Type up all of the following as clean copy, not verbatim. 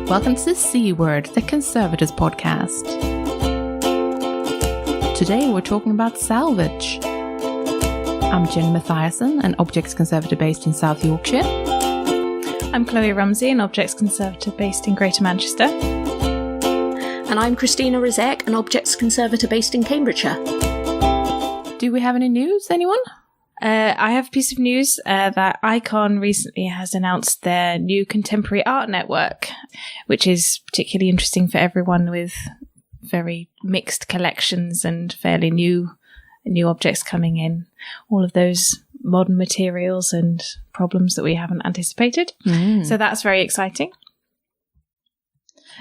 Welcome to C Word, the Conservators podcast. Today we're talking about salvage. I'm Jen Mathiasen, an objects conservator based in South Yorkshire. I'm Kloe Rumsey, an objects conservator based in Greater Manchester. And I'm Christina Rizek, an objects conservator based in Cambridgeshire. Do we have any news, anyone? I have a piece of news that Icon recently has announced their new contemporary art network, which is particularly interesting for everyone with very mixed collections and fairly new objects coming in. All of those modern materials and problems that we haven't anticipated. So that's very exciting.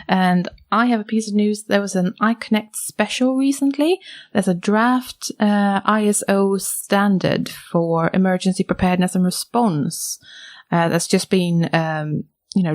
And I have a piece of news. There was an iConnect special recently. There's a draft ISO standard for emergency preparedness and response that's just been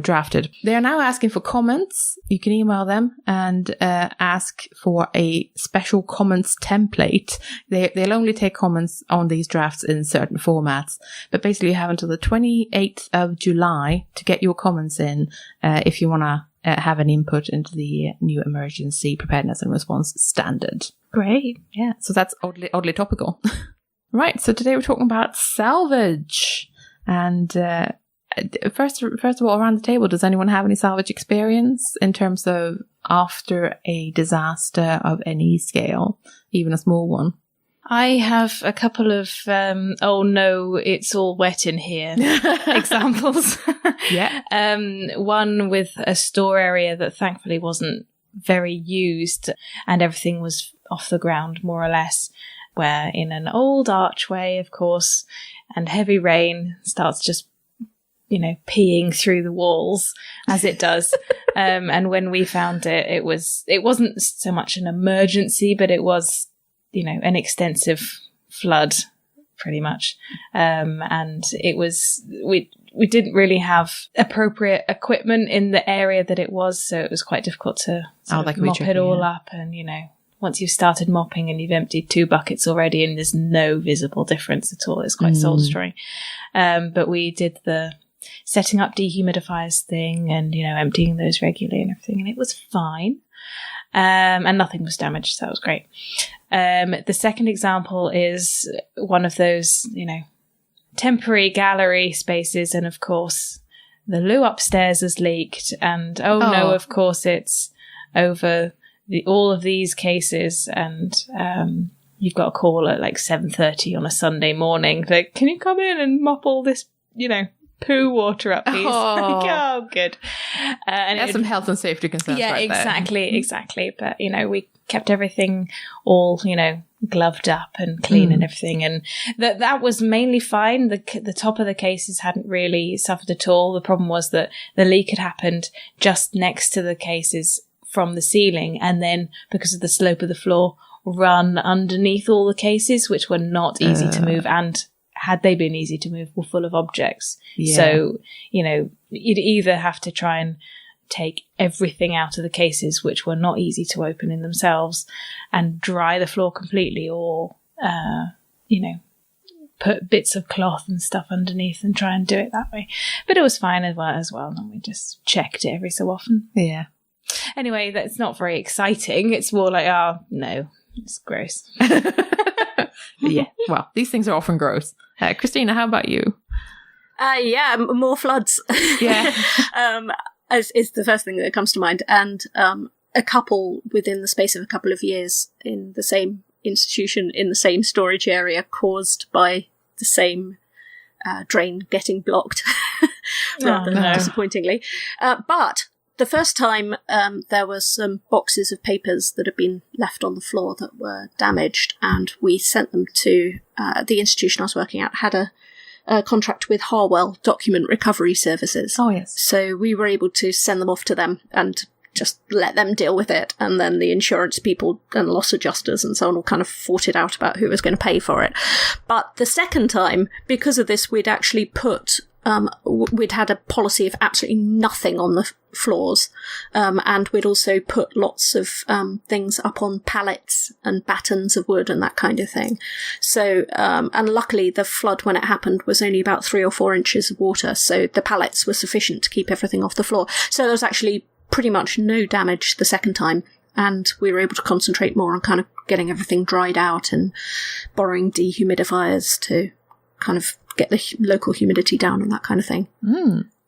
drafted. They are now asking for comments. You can email them and ask for a special comments template. They'll only take comments on these drafts in certain formats. But basically you have until the 28th of July to get your comments in if you want to have an input into the new emergency preparedness and response standard. Great. Yeah, so that's oddly topical. Right, so today we're talking about salvage. And first of all, around the table, does anyone have any salvage experience in terms of after a disaster of any scale, even a small one? I have a couple of, oh no, it's all wet in here examples. Yeah. One with a store area that thankfully wasn't very used and everything was off the ground, more or less, where in an old archway, of course, and heavy rain starts just, peeing through the walls as it does. And when we found it, it wasn't so much an emergency, but it was, an extensive flood, pretty much. And it was, we didn't really have appropriate equipment in the area that it was, so it was quite difficult to mop it all up. And, once you've started mopping and you've emptied 2 buckets already and there's no visible difference at all, it's quite soul-destroying. But we did the setting up dehumidifiers thing and, emptying those regularly and everything, and it was fine. And nothing was damaged, so that was great. The second example is one of those, temporary gallery spaces, and of course the loo upstairs has leaked, and no, of course it's over all of these cases, and you've got a call at like 7:30 on a Sunday morning, like, can you come in and mop all this, poo water up, please? Oh, good. And that's some health and safety concerns. Yeah, right exactly. But, we kept everything all, gloved up and clean and everything. And that was mainly fine. The top of the cases hadn't really suffered at all. The problem was that the leak had happened just next to the cases from the ceiling. And then because of the slope of the floor, run underneath all the cases, which were not easy to move, and had they been easy to move, were full of objects. Yeah. So, you'd either have to try and take everything out of the cases, which were not easy to open in themselves, and dry the floor completely, or, put bits of cloth and stuff underneath and try and do it that way. But it was fine as well, and we just checked it every so often. Yeah. Anyway, that's not very exciting. It's more like, oh, no, it's gross. Yeah, well, these things are often gross. Christina, how about you? More floods. Yeah. Is the first thing that comes to mind. And a couple within the space of a couple of years in the same institution, in the same storage area, caused by the same drain getting blocked, rather disappointingly. But the first time, there was some boxes of papers that had been left on the floor that were damaged, and we sent them to the institution I was working at, had a contract with Harwell Document Recovery Services. Oh, yes. So we were able to send them off to them and just let them deal with it. And then the insurance people and loss adjusters and so on all kind of fought it out about who was going to pay for it. But the second time, because of this, we'd actually put... we'd had a policy of absolutely nothing on the floors, and we'd also put lots of things up on pallets and battens of wood and that kind of thing. So, and luckily the flood when it happened was only about 3 or 4 inches of water, so the pallets were sufficient to keep everything off the floor. So there was actually pretty much no damage the second time. And we were able to concentrate more on kind of getting everything dried out and borrowing dehumidifiers to kind of get the local humidity down and that kind of thing.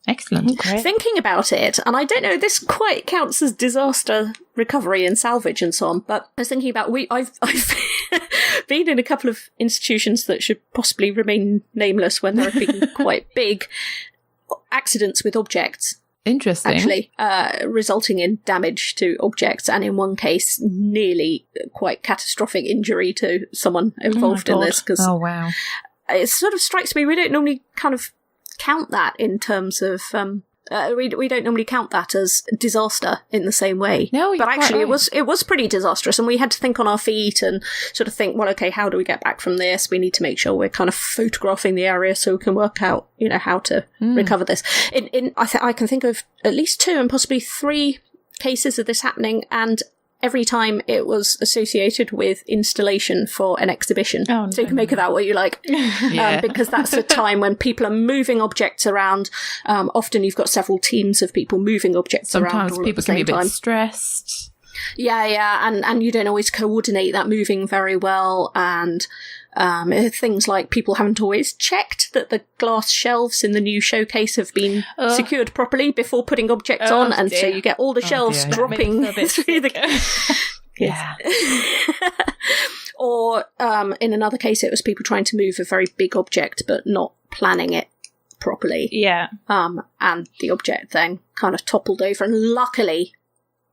Excellent. Great. Thinking about it, and I don't know, this quite counts as disaster recovery and salvage and so on, but I was thinking about, I've been in a couple of institutions that should possibly remain nameless when there have been quite big accidents with objects. Interesting. Actually, resulting in damage to objects, and in one case, nearly quite catastrophic injury to someone involved in this. Because wow. It sort of strikes me, we don't normally kind of count that in terms of we don't normally count that as disaster in the same way. No, but actually right. it was pretty disastrous, and we had to think on our feet and sort of think, well, okay, how do we get back from this? We need to make sure we're kind of photographing the area so we can work out, how to recover this. I can think of at least 2 and possibly 3 cases of this happening, and every time it was associated with installation for an exhibition. Oh, no. So you can make of that what you like. Because that's a time when people are moving objects around. Often you've got several teams of people moving objects around. Sometimes people can be a bit stressed. Yeah, and you don't always coordinate that moving very well, and things like people haven't always checked that the glass shelves in the new showcase have been secured properly before putting objects on, and so you get all the shelves dropping through the... Yeah. Or in another case, it was people trying to move a very big object but not planning it properly. Yeah. And the object then kind of toppled over, and luckily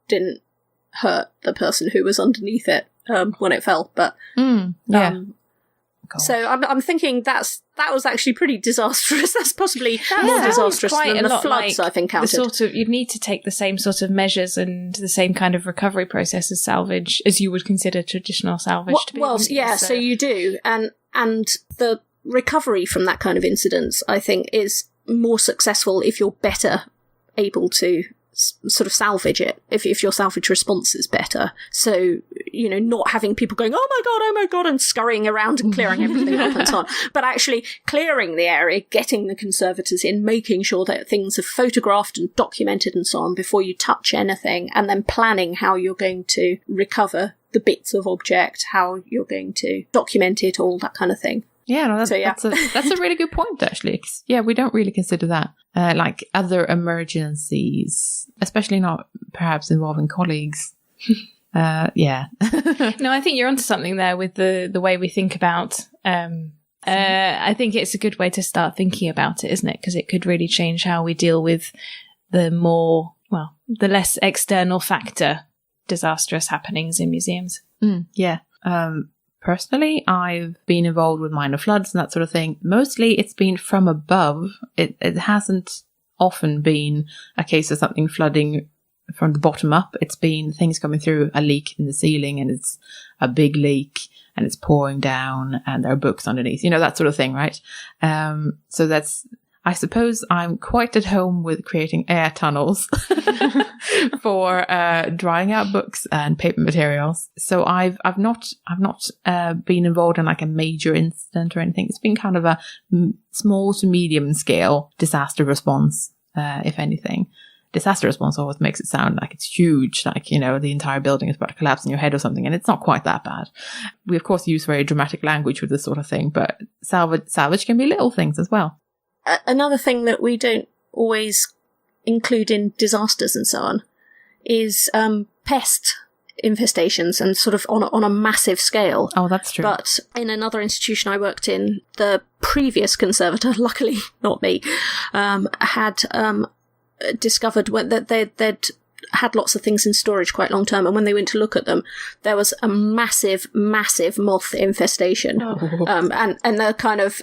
didn't hurt the person who was underneath it when it fell. But so I'm thinking that was actually pretty disastrous. That's possibly more disastrous than the floods I've encountered. You'd need to take the same sort of measures and the same kind of recovery process as salvage as you would consider traditional salvage to be. Well, yeah, so you do, and the recovery from that kind of incident, I think, is more successful if you're better able to sort of salvage it, if your salvage response is better. So, not having people going, oh my god, and scurrying around and clearing everything up and so on, but actually clearing the area, getting the conservators in, making sure that things are photographed and documented and so on before you touch anything, and then planning how you're going to recover the bits of object, how you're going to document it, all that kind of thing. Yeah, no, that's a really good point, actually. 'Cause, we don't really consider that. Like other emergencies, especially not perhaps involving colleagues. Yeah. No, I think you're onto something there with the way we think about. I think it's a good way to start thinking about it, isn't it? Because it could really change how we deal with the less external factor disastrous happenings in museums. Yeah. Personally, I've been involved with minor floods and that sort of thing. Mostly it's been from above. It hasn't often been a case of something flooding from the bottom up. It's been things coming through a leak in the ceiling, and it's a big leak and it's pouring down and there are books underneath, that sort of thing, right? So that's, I suppose I'm quite at home with creating air tunnels for drying out books and paper materials. So I've not been involved in like a major incident or anything. It's been kind of a small to medium scale disaster response, if anything. Disaster response always makes it sound like it's huge, like, the entire building is about to collapse on your head or something, and it's not quite that bad. We of course use very dramatic language with this sort of thing, but salvage can be little things as well. Another thing that we don't always include in disasters and so on is pest infestations, and sort of on a massive scale. Oh, that's true. But in another institution I worked in, the previous conservator, luckily not me, had discovered that they'd had lots of things in storage quite long term, and when they went to look at them, there was a massive moth infestation. And they're kind of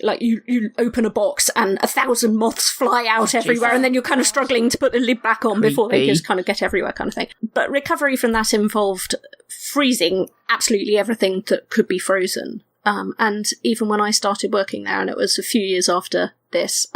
like you open a box and 1,000 moths fly out everywhere, Jesus. And then you're kind of struggling to put the lid back on before they just kind of get everywhere, kind of thing. But recovery from that involved freezing absolutely everything that could be frozen. And even when I started working there, and it was a few years after this,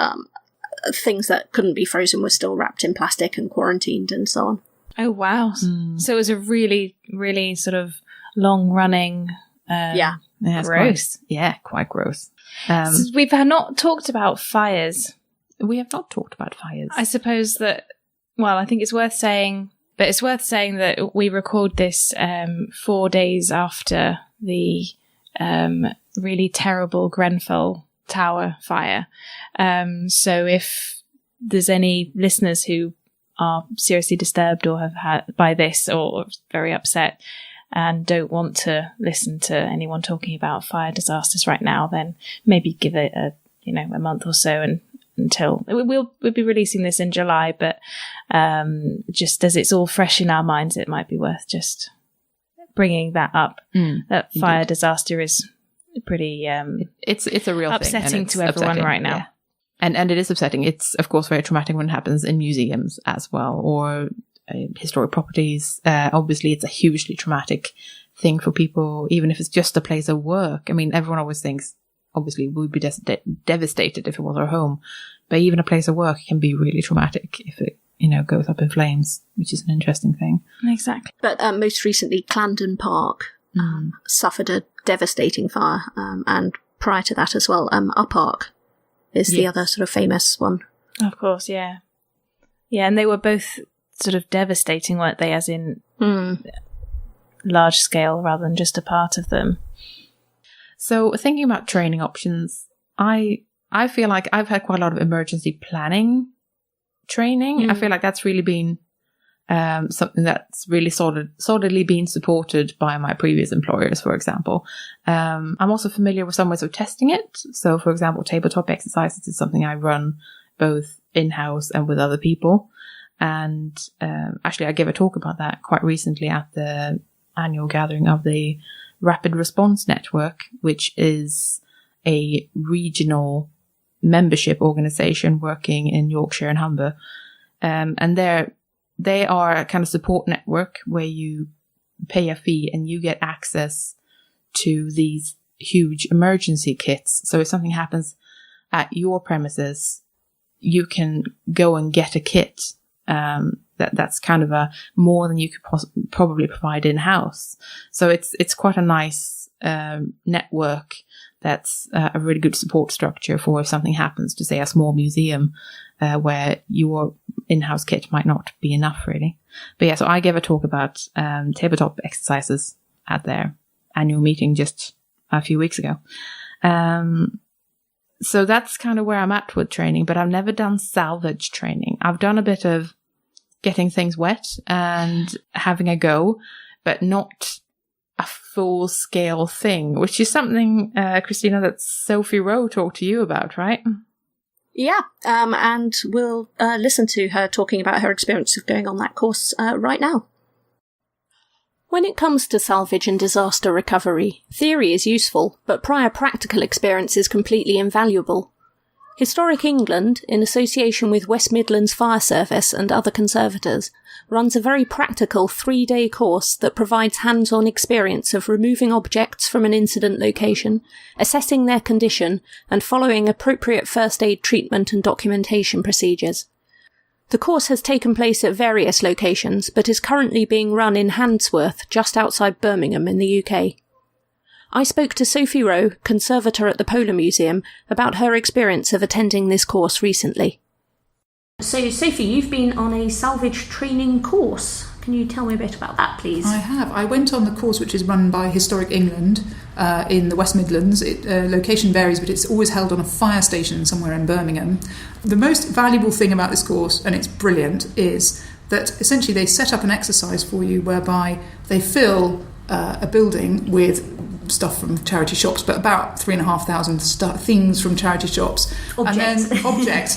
things that couldn't be frozen were still wrapped in plastic and quarantined and so on. Oh, wow. So it was a really, really sort of long-running... Yeah, gross. Quite gross. So we've not talked about fires. We have not talked about fires. I suppose that Well, I think it's worth saying that we record this 4 days after the really terrible Grenfell Tower fire. So if there's any listeners who are seriously disturbed or have had by this or very upset and don't want to listen to anyone talking about fire disasters right now, then maybe give it a month or so and until we'll be releasing this in July, but just as it's all fresh in our minds, it might be worth just bringing that up. That fire disaster is pretty it's a real upsetting to everyone right now. Yeah. And it is upsetting. It's of course very traumatic when it happens in museums as well, or historic properties. Obviously it's a hugely traumatic thing for people, even if it's just a place of work. I mean, everyone always thinks obviously we'd be devastated if it was our home, but even a place of work can be really traumatic if it goes up in flames, which is an interesting thing. Exactly. But most recently Clarendon Park suffered a devastating fire, and prior to that as well, Park is the other sort of famous one. Of course, yeah, and they were both sort of devastating, weren't they? As in large scale rather than just a part of them. So thinking about training options, I feel like I've had quite a lot of emergency planning training. I feel like that's really been something that's really solidly been supported by my previous employers, for example. I'm also familiar with some ways of testing it. So, for example, tabletop exercises is something I run both in-house and with other people. And actually, I gave a talk about that quite recently at the annual gathering of the Rapid Response Network, which is a regional membership organisation working in Yorkshire and Humber. And they are a kind of support network where you pay a fee and you get access to these huge emergency kits. So if something happens at your premises, you can go and get a kit that's kind of a more than you could probably provide in-house. So it's quite a nice network that's a really good support structure for if something happens to, say, a small museum where your in-house kit might not be enough, really. But yeah, so I gave a talk about tabletop exercises at their annual meeting just a few weeks ago. So that's kind of where I'm at with training, but I've never done salvage training. I've done a bit of getting things wet and having a go, but not a full-scale thing, which is something, Christina, that Sophie Rowe talked to you about, right? Yeah, and we'll listen to her talking about her experience of going on that course right now. When it comes to salvage and disaster recovery, theory is useful, but prior practical experience is completely invaluable. Historic England, in association with West Midlands Fire Service and other conservators, runs a very practical 3-day course that provides hands-on experience of removing objects from an incident location, assessing their condition, and following appropriate first aid treatment and documentation procedures. The course has taken place at various locations, but is currently being run in Handsworth, just outside Birmingham in the UK. I spoke to Sophie Rowe, conservator at the Polar Museum, about her experience of attending this course recently. So, Sophie, you've been on a salvage training course. Can you tell me a bit about that, please? I have. I went on the course which is run by Historic England in the West Midlands. Location varies, but it's always held on a fire station somewhere in Birmingham. The most valuable thing about this course, and it's brilliant, is that essentially they set up an exercise for you whereby they fill a building with stuff from charity shops, but about 3,500 things from charity shops. Objects. And then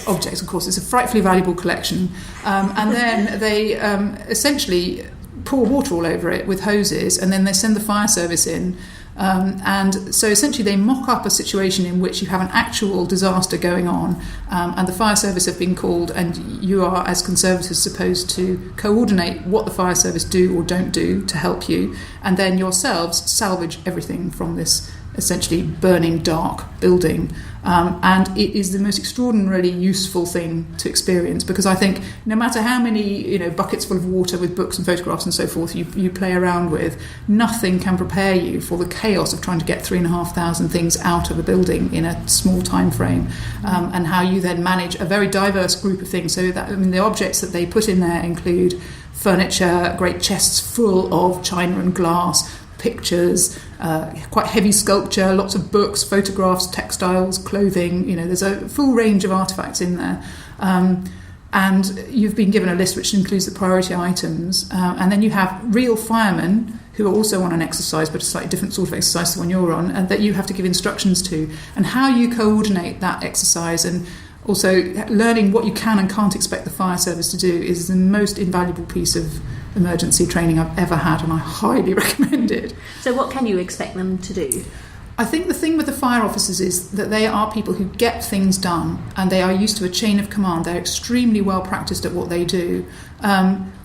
objects, of course. It's a frightfully valuable collection. And then they essentially pour water all over it with hoses, and then they send the fire service in. And so essentially they mock up a situation in which you have an actual disaster going on, and the fire service have been called, and you are, as conservators, supposed to coordinate what the fire service do or don't do to help you, and then yourselves salvage everything from this essentially burning dark building. And it is the most extraordinarily useful thing to experience, because I think no matter how many buckets full of water with books and photographs and so forth you play around with, nothing can prepare you for the chaos of trying to get 3,500 things out of a building in a small time frame, and how you then manage a very diverse group of things. So that, the objects that they put in there include furniture, great chests full of china and glass, pictures, quite heavy sculpture, lots of books, photographs, textiles, clothing. There's a full range of artefacts in there. And you've been given a list which includes the priority items. And then you have real firemen who are also on an exercise, but a slightly different sort of exercise to the one you're on, and that you have to give instructions to. And how you coordinate that exercise, and also learning what you can and can't expect the fire service to do, is the most invaluable piece of emergency training I've ever had, and I highly recommend it. So what can you expect them to do? I think the thing with the fire officers is that they are people who get things done, and they are used to a chain of command. They're extremely well practiced at what they do.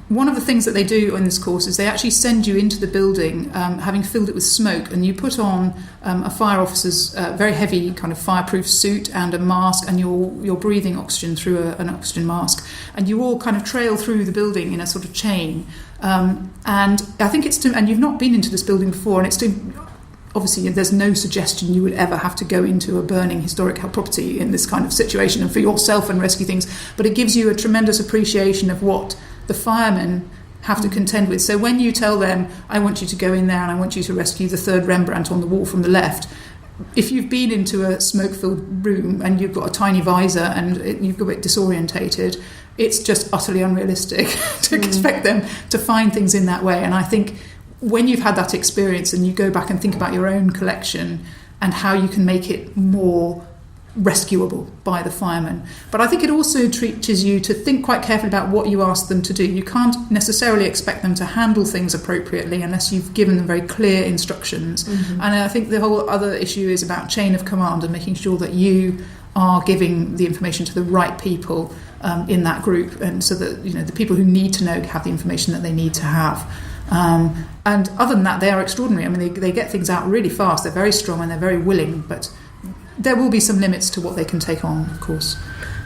One of the things that they do in this course is they actually send you into the building having filled it with smoke, and you put on a fire officer's very heavy kind of fireproof suit and a mask, and you're breathing oxygen through an oxygen mask, and you all kind of trail through the building in a sort of chain. And I think and you've not been into this building before, and obviously there's no suggestion you would ever have to go into a burning historic property in this kind of situation and for yourself and rescue things, but it gives you a tremendous appreciation of what the firemen have to contend with. So when you tell them, I want you to go in there and I want you to rescue the third Rembrandt on the wall from the left, if you've been into a smoke-filled room and you've got a tiny visor and you've got a bit disorientated, it's just utterly unrealistic to expect them to find things in that way. And I think when you've had that experience and you go back and think about your own collection and how you can make it more rescuable by the firemen. But I think it also teaches you to think quite carefully about what you ask them to do. You can't necessarily expect them to handle things appropriately unless you've given them very clear instructions. And I think the whole other issue is about chain of command and making sure that you are giving the information to the right people in that group, and so that the people who need to know have the information that they need to have. And other than that, they are extraordinary. I mean, they get things out really fast. They're very strong and they're very willing, but there will be some limits to what they can take on, of course.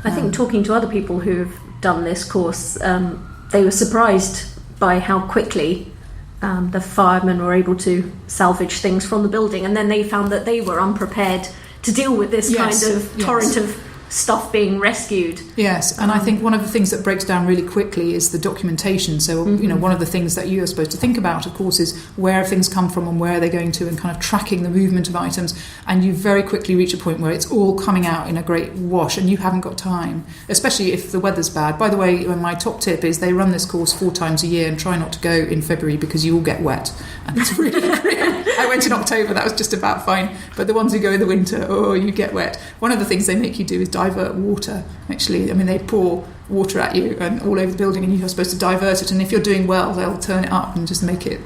I think talking to other people who've done this course, they were surprised by how quickly the firemen were able to salvage things from the building, and then they found that they were unprepared to deal with this kind of torrent of stuff being rescued. Yes, and I think one of the things that breaks down really quickly is the documentation. So, one of the things that you are supposed to think about, of course, is where things come from and where are they going to, and kind of tracking the movement of items. And you very quickly reach a point where it's all coming out in a great wash and you haven't got time, especially if the weather's bad. By the way, my top tip is they run this course 4 times a year, and try not to go in February because you all get wet. And it's really grim. I went in October, that was just about fine. But the ones who go in the winter, you get wet. One of the things they make you do is divert water, actually. I mean, they pour water at you and all over the building, and you're supposed to divert it, and if you're doing well, they'll turn it up and just make it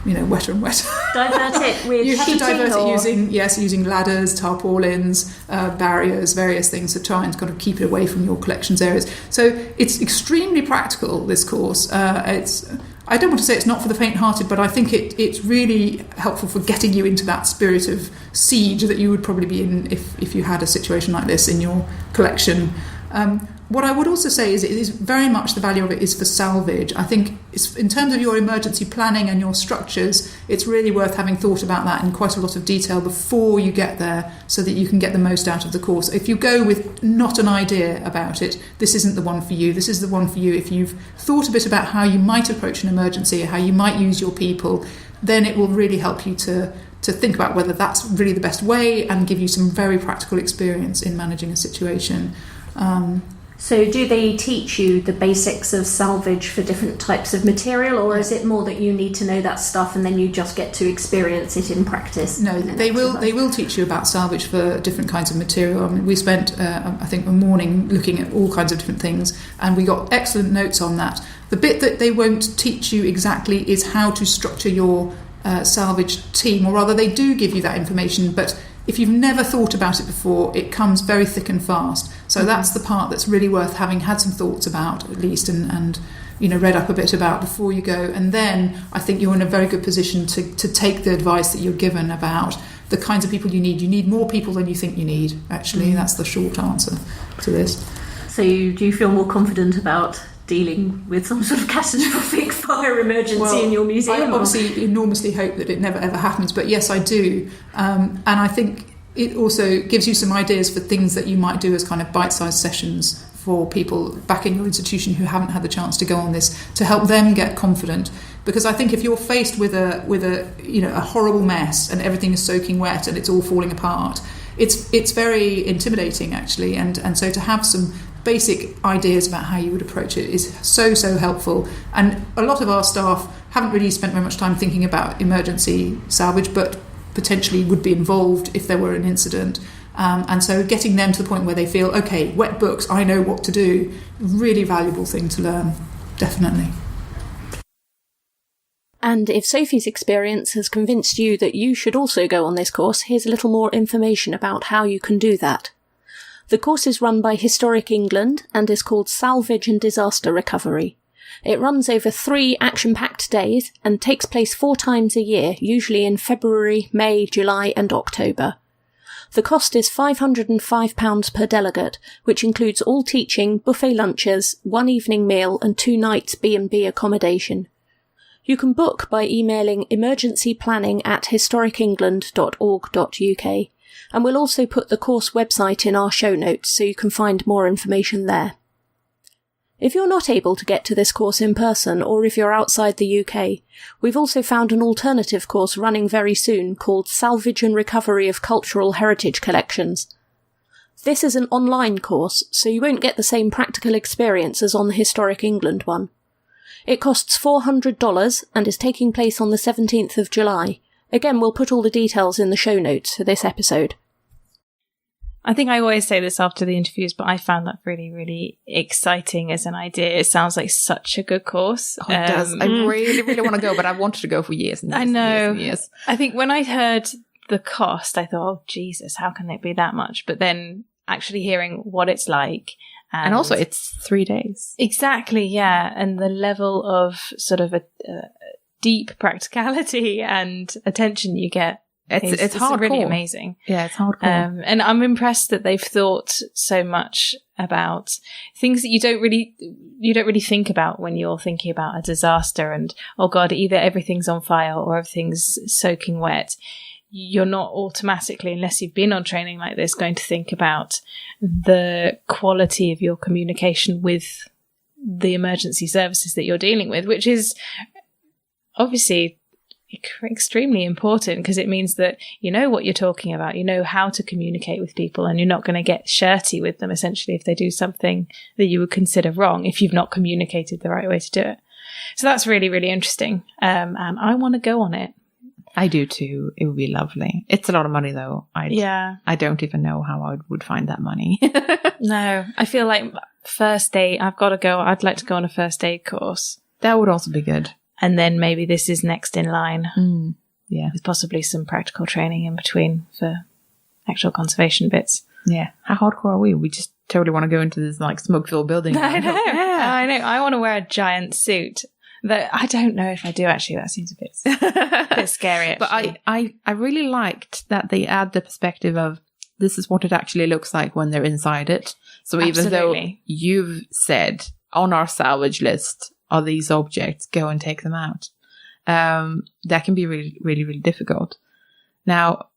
wetter and wetter. Divert it with you have sheeting, to divert or? it using ladders, tarpaulins, barriers, various things to try and kind of keep it away from your collections areas. So it's extremely practical, this course. I don't want to say it's not for the faint-hearted, but I think it's really helpful for getting you into that spirit of siege that you would probably be in if you had a situation like this in your collection. What I would also say is it is very much the value of it is for salvage. I think it's, in terms of your emergency planning and your structures, it's really worth having thought about that in quite a lot of detail before you get there, so that you can get the most out of the course. If you go with not an idea about it, this isn't the one for you. This is the one for you. If you've thought a bit about how you might approach an emergency, how you might use your people, then it will really help you to think about whether that's really the best way and give you some very practical experience in managing a situation. So do they teach you the basics of salvage for different types of material, or is it more that you need to know that stuff and then you just get to experience it in practice? No, they will teach you about salvage for different kinds of material. I mean, we spent, I think, a morning looking at all kinds of different things, and we got excellent notes on that. The bit that they won't teach you exactly is how to structure your salvage team, or rather they do give you that information, but if you've never thought about it before, it comes very thick and fast. So that's the part that's really worth having had some thoughts about, at least, and read up a bit about before you go. And then I think you're in a very good position to take the advice that you're given about the kinds of people you need more people than you think you need, actually. That's the short answer to this. So do you feel more confident about dealing with some sort of catastrophic fire emergency in your museum? I obviously enormously hope that it never ever happens, but yes, I do. And I think it also gives you some ideas for things that you might do as kind of bite-sized sessions for people back in your institution who haven't had the chance to go on this, to help them get confident. Because I think if you're faced with a horrible mess and everything is soaking wet and it's all falling apart, it's very intimidating, actually. And so to have some basic ideas about how you would approach it is so helpful. And a lot of our staff haven't really spent very much time thinking about emergency salvage, but potentially would be involved if there were an incident. And so getting them to the point where they feel, okay, wet books, I know what to do, really valuable thing to learn, definitely. And if Sophie's experience has convinced you that you should also go on this course, here's a little more information about how you can do that. The course is run by Historic England and is called Salvage and Disaster Recovery. It runs over 3 action-packed days and takes place 4 times a year, usually in February, May, July and October. The cost is £505 per delegate, which includes all teaching, buffet lunches, 1 evening meal and 2 nights B&B accommodation. You can book by emailing emergencyplanning@historicengland.org.uk, and we'll also put the course website in our show notes so you can find more information there. If you're not able to get to this course in person, or if you're outside the UK, we've also found an alternative course running very soon called Salvage and Recovery of Cultural Heritage Collections. This is an online course, so you won't get the same practical experience as on the Historic England one. It costs $400 and is taking place on the 17th of July. Again, we'll put all the details in the show notes for this episode. I think I always say this after the interviews, but I found that really, really exciting as an idea. It sounds like such a good course. Oh, it does. I really, really want to go, but I wanted to go for years and years. I know. And years and years. I think when I heard the cost, I thought, oh, Jesus, how can it be that much? But then actually hearing what it's like. And also, it's 3 days. Exactly, yeah. And the level of sort of a deep practicality and attention you get. It's hardcore. Really amazing. Yeah, it's hardcore. And I'm impressed that they've thought so much about things that you don't really think about when you're thinking about a disaster and, oh God, either everything's on fire or everything's soaking wet. You're not automatically, unless you've been on training like this, going to think about the quality of your communication with the emergency services that you're dealing with, which is obviously extremely important because it means that you know what you're talking about, you know how to communicate with people, and you're not going to get shirty with them essentially if they do something that you would consider wrong if you've not communicated the right way to do it. So that's really, really interesting. And I want to go on it. I do too. It would be lovely. It's a lot of money though. I don't even know how I would find that money. No, I feel like first aid, I'd like to go on a first aid course. That would also be good. And then maybe this is next in line. Yeah. With possibly some practical training in between for actual conservation bits. Yeah. How hardcore are we? We just totally want to go into this like smoke-filled building. I know. Yeah. I know. I want to wear a giant suit. That I don't know if I do actually. That seems a bit scary. Actually. But I really liked that they add the perspective of this is what it actually looks like when they're inside it. So even though you've said on our salvage list are these objects, go and take them out. That can be really, really, really difficult. Now,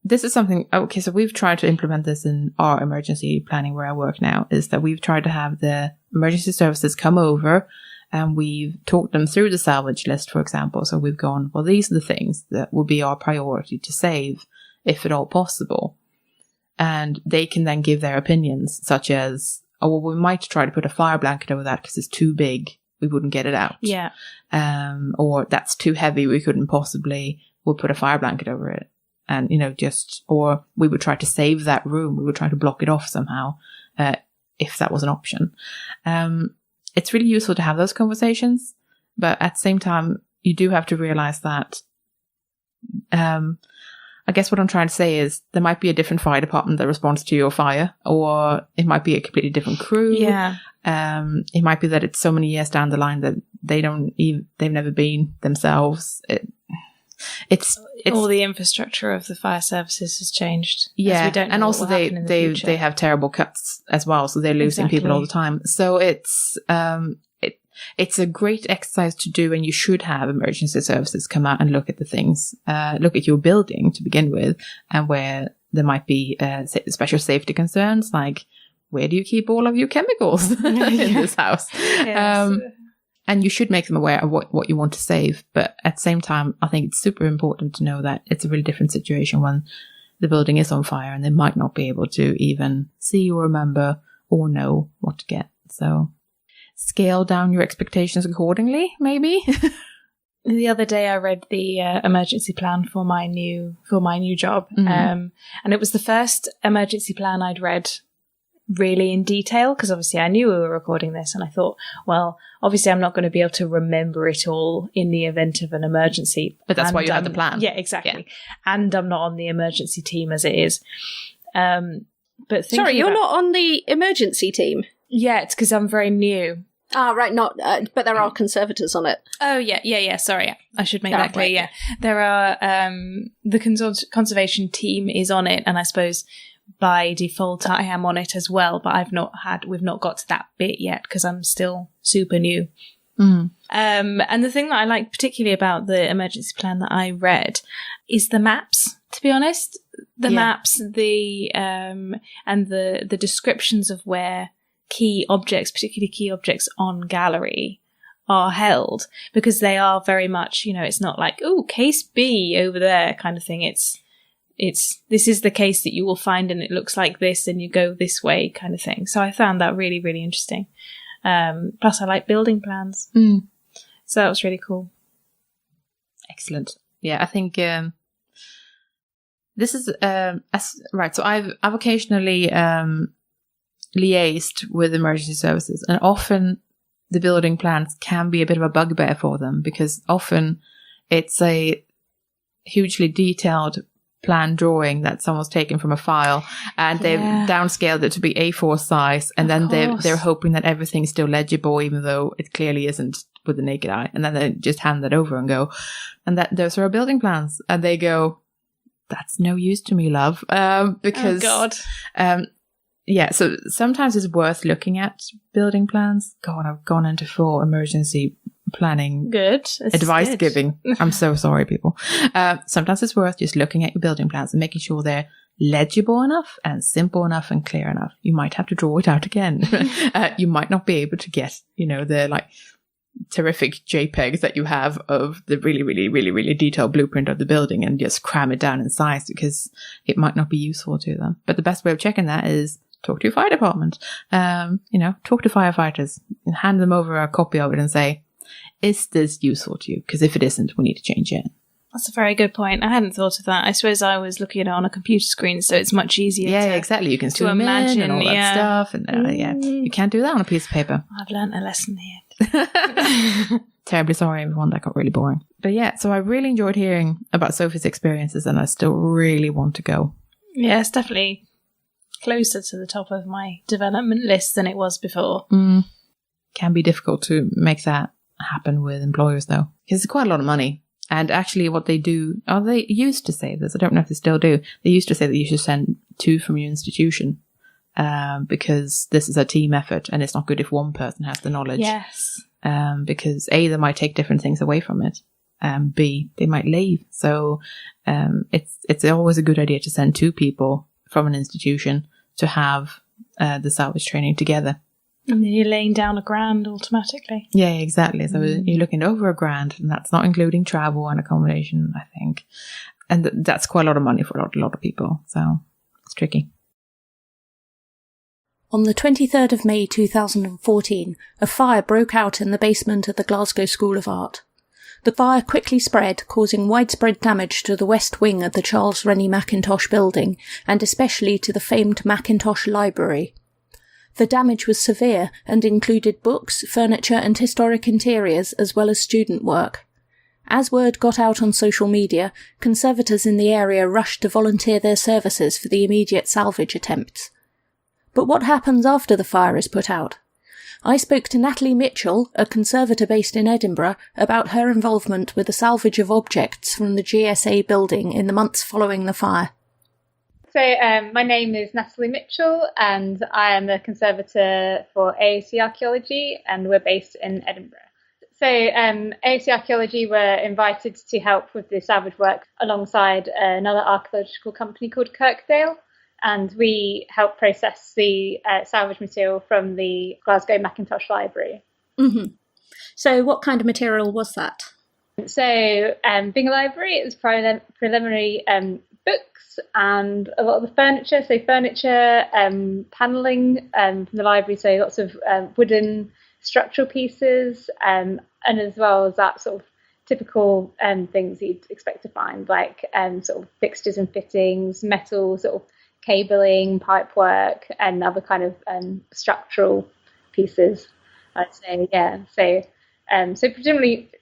this is something, okay, so we've tried to implement this in our emergency planning where I work now, is that we've tried to have the emergency services come over and we've talked them through the salvage list, for example. So we've gone, well, these are the things that will be our priority to save, if at all possible. And they can then give their opinions, such as, oh, well, we might try to put a fire blanket over that because it's too big. We wouldn't get it out. Yeah. Or that's too heavy. We'll put a fire blanket over it. And, or we would try to save that room. We would try to block it off somehow, if that was an option. It's really useful to have those conversations. But at the same time, you do have to realize that, I guess what I'm trying to say is there might be a different fire department that responds to your fire, or it might be a completely different crew. Yeah. It might be that it's so many years down the line that they've never been themselves. it's all the infrastructure of the fire services has changed. Yeah, we don't know and what also will happen in the future. they have terrible cuts as well, so they're losing people all the time. So it's a great exercise to do, and you should have emergency services come out and look at the things, look at your building to begin with, and where there might be special safety concerns, like where do you keep all of your chemicals in this house? Yes. And you should make them aware of what you want to save. But at the same time, I think it's super important to know that it's a really different situation when the building is on fire and they might not be able to even see or remember or know what to get. So scale down your expectations accordingly, maybe. The other day I read the emergency plan for my new job. And it was the first emergency plan I'd read really in detail, because obviously I knew we were recording this, and I thought, well, obviously I'm not going to be able to remember it all in the event of an emergency. But that's why you had the plan. Yeah, exactly. Yeah. And I'm not on the emergency team as it is. But sorry, you're not on the emergency team? Yeah, it's because I'm very new. Ah, right, not, but there are conservators on it. Oh, yeah, sorry. I should make that clear, right. Yeah. There are, the conservation team is on it, and I suppose by default I am on it as well, but we've not got to that bit yet, because I'm still super new. And the thing that I like particularly about the emergency plan that I read is the maps, to be honest. The maps, and the descriptions of where key objects, particularly key objects on gallery, are held, because they are very much, it's not like, oh, case B over there kind of thing. This is the case that you will find and it looks like this and you go this way kind of thing. So I found that really, really interesting. Plus I like building plans. So that was really cool. Excellent. Yeah, I think this is right. So I've occasionally liaised with emergency services, and often the building plans can be a bit of a bugbear for them, because often it's a hugely detailed plan drawing that someone's taken from a file, and they've downscaled it to be A4 size, and then they're hoping that everything's still legible, even though it clearly isn't with the naked eye, and then they just hand that over and go, and that those are our building plans, and they go, that's no use to me, love, because so sometimes it's worth looking at building plans. God, I've gone into full emergency planning advice giving. I'm so sorry, people. Sometimes it's worth just looking at your building plans and making sure they're legible enough and simple enough and clear enough. You might have to draw it out again. You might not be able to get, the like terrific JPEGs that you have of the really, really, really, really detailed blueprint of the building and just cram it down in size, because it might not be useful to them. But the best way of checking that is talk to your fire department. Talk to firefighters and hand them over a copy of it and say, is this useful to you? Because if it isn't, we need to change it. That's a very good point. I hadn't thought of that. I suppose I was looking at it on a computer screen, so it's much easier exactly. You can zoom in and all that stuff. And you can't do that on a piece of paper. I've learnt a lesson here. Terribly sorry, everyone. That got really boring. But yeah, so I really enjoyed hearing about Sophie's experiences, and I still really want to go. Yeah, it's definitely closer to the top of my development list than it was before. Can be difficult to make that happen with employers, though, because it's quite a lot of money. And actually what they do, they used to say this, I don't know if they still do, they used to say that you should send 2 from your institution, because this is a team effort and it's not good if one person has the knowledge. Yes. Because A, they might take different things away from it, B, they might leave. So it's always a good idea to send 2 people from an institution to have the salvage training together. And then you're laying down £1,000 automatically. Yeah, exactly. So you're looking over £1,000, and that's not including travel and accommodation, I think. And that's quite a lot of money for a lot of people. So it's tricky. On the 23rd of May 2014, a fire broke out in the basement of the Glasgow School of Art. The fire quickly spread, causing widespread damage to the west wing of the Charles Rennie Mackintosh building, and especially to the famed Mackintosh Library. The damage was severe and included books, furniture and historic interiors, as well as student work. As word got out on social media, conservators in the area rushed to volunteer their services for the immediate salvage attempts. But what happens after the fire is put out? I spoke to Natalie Mitchell, a conservator based in Edinburgh, about her involvement with the salvage of objects from the GSA building in the months following the fire. So my name is Natalie Mitchell and I am a conservator for AOC Archaeology and we're based in Edinburgh. So AOC Archaeology were invited to help with the salvage work alongside another archaeological company called Kirkdale, and we helped process the salvage material from the Glasgow Mackintosh Library. Mm-hmm. So what kind of material was that? So being a library, it was preliminary books and a lot of the furniture. So furniture, panelling from the library, so lots of wooden structural pieces, and as well as that sort of typical things you'd expect to find, like sort of fixtures and fittings, metal sort of cabling, pipework, and other kind of structural pieces, I'd say. Yeah. So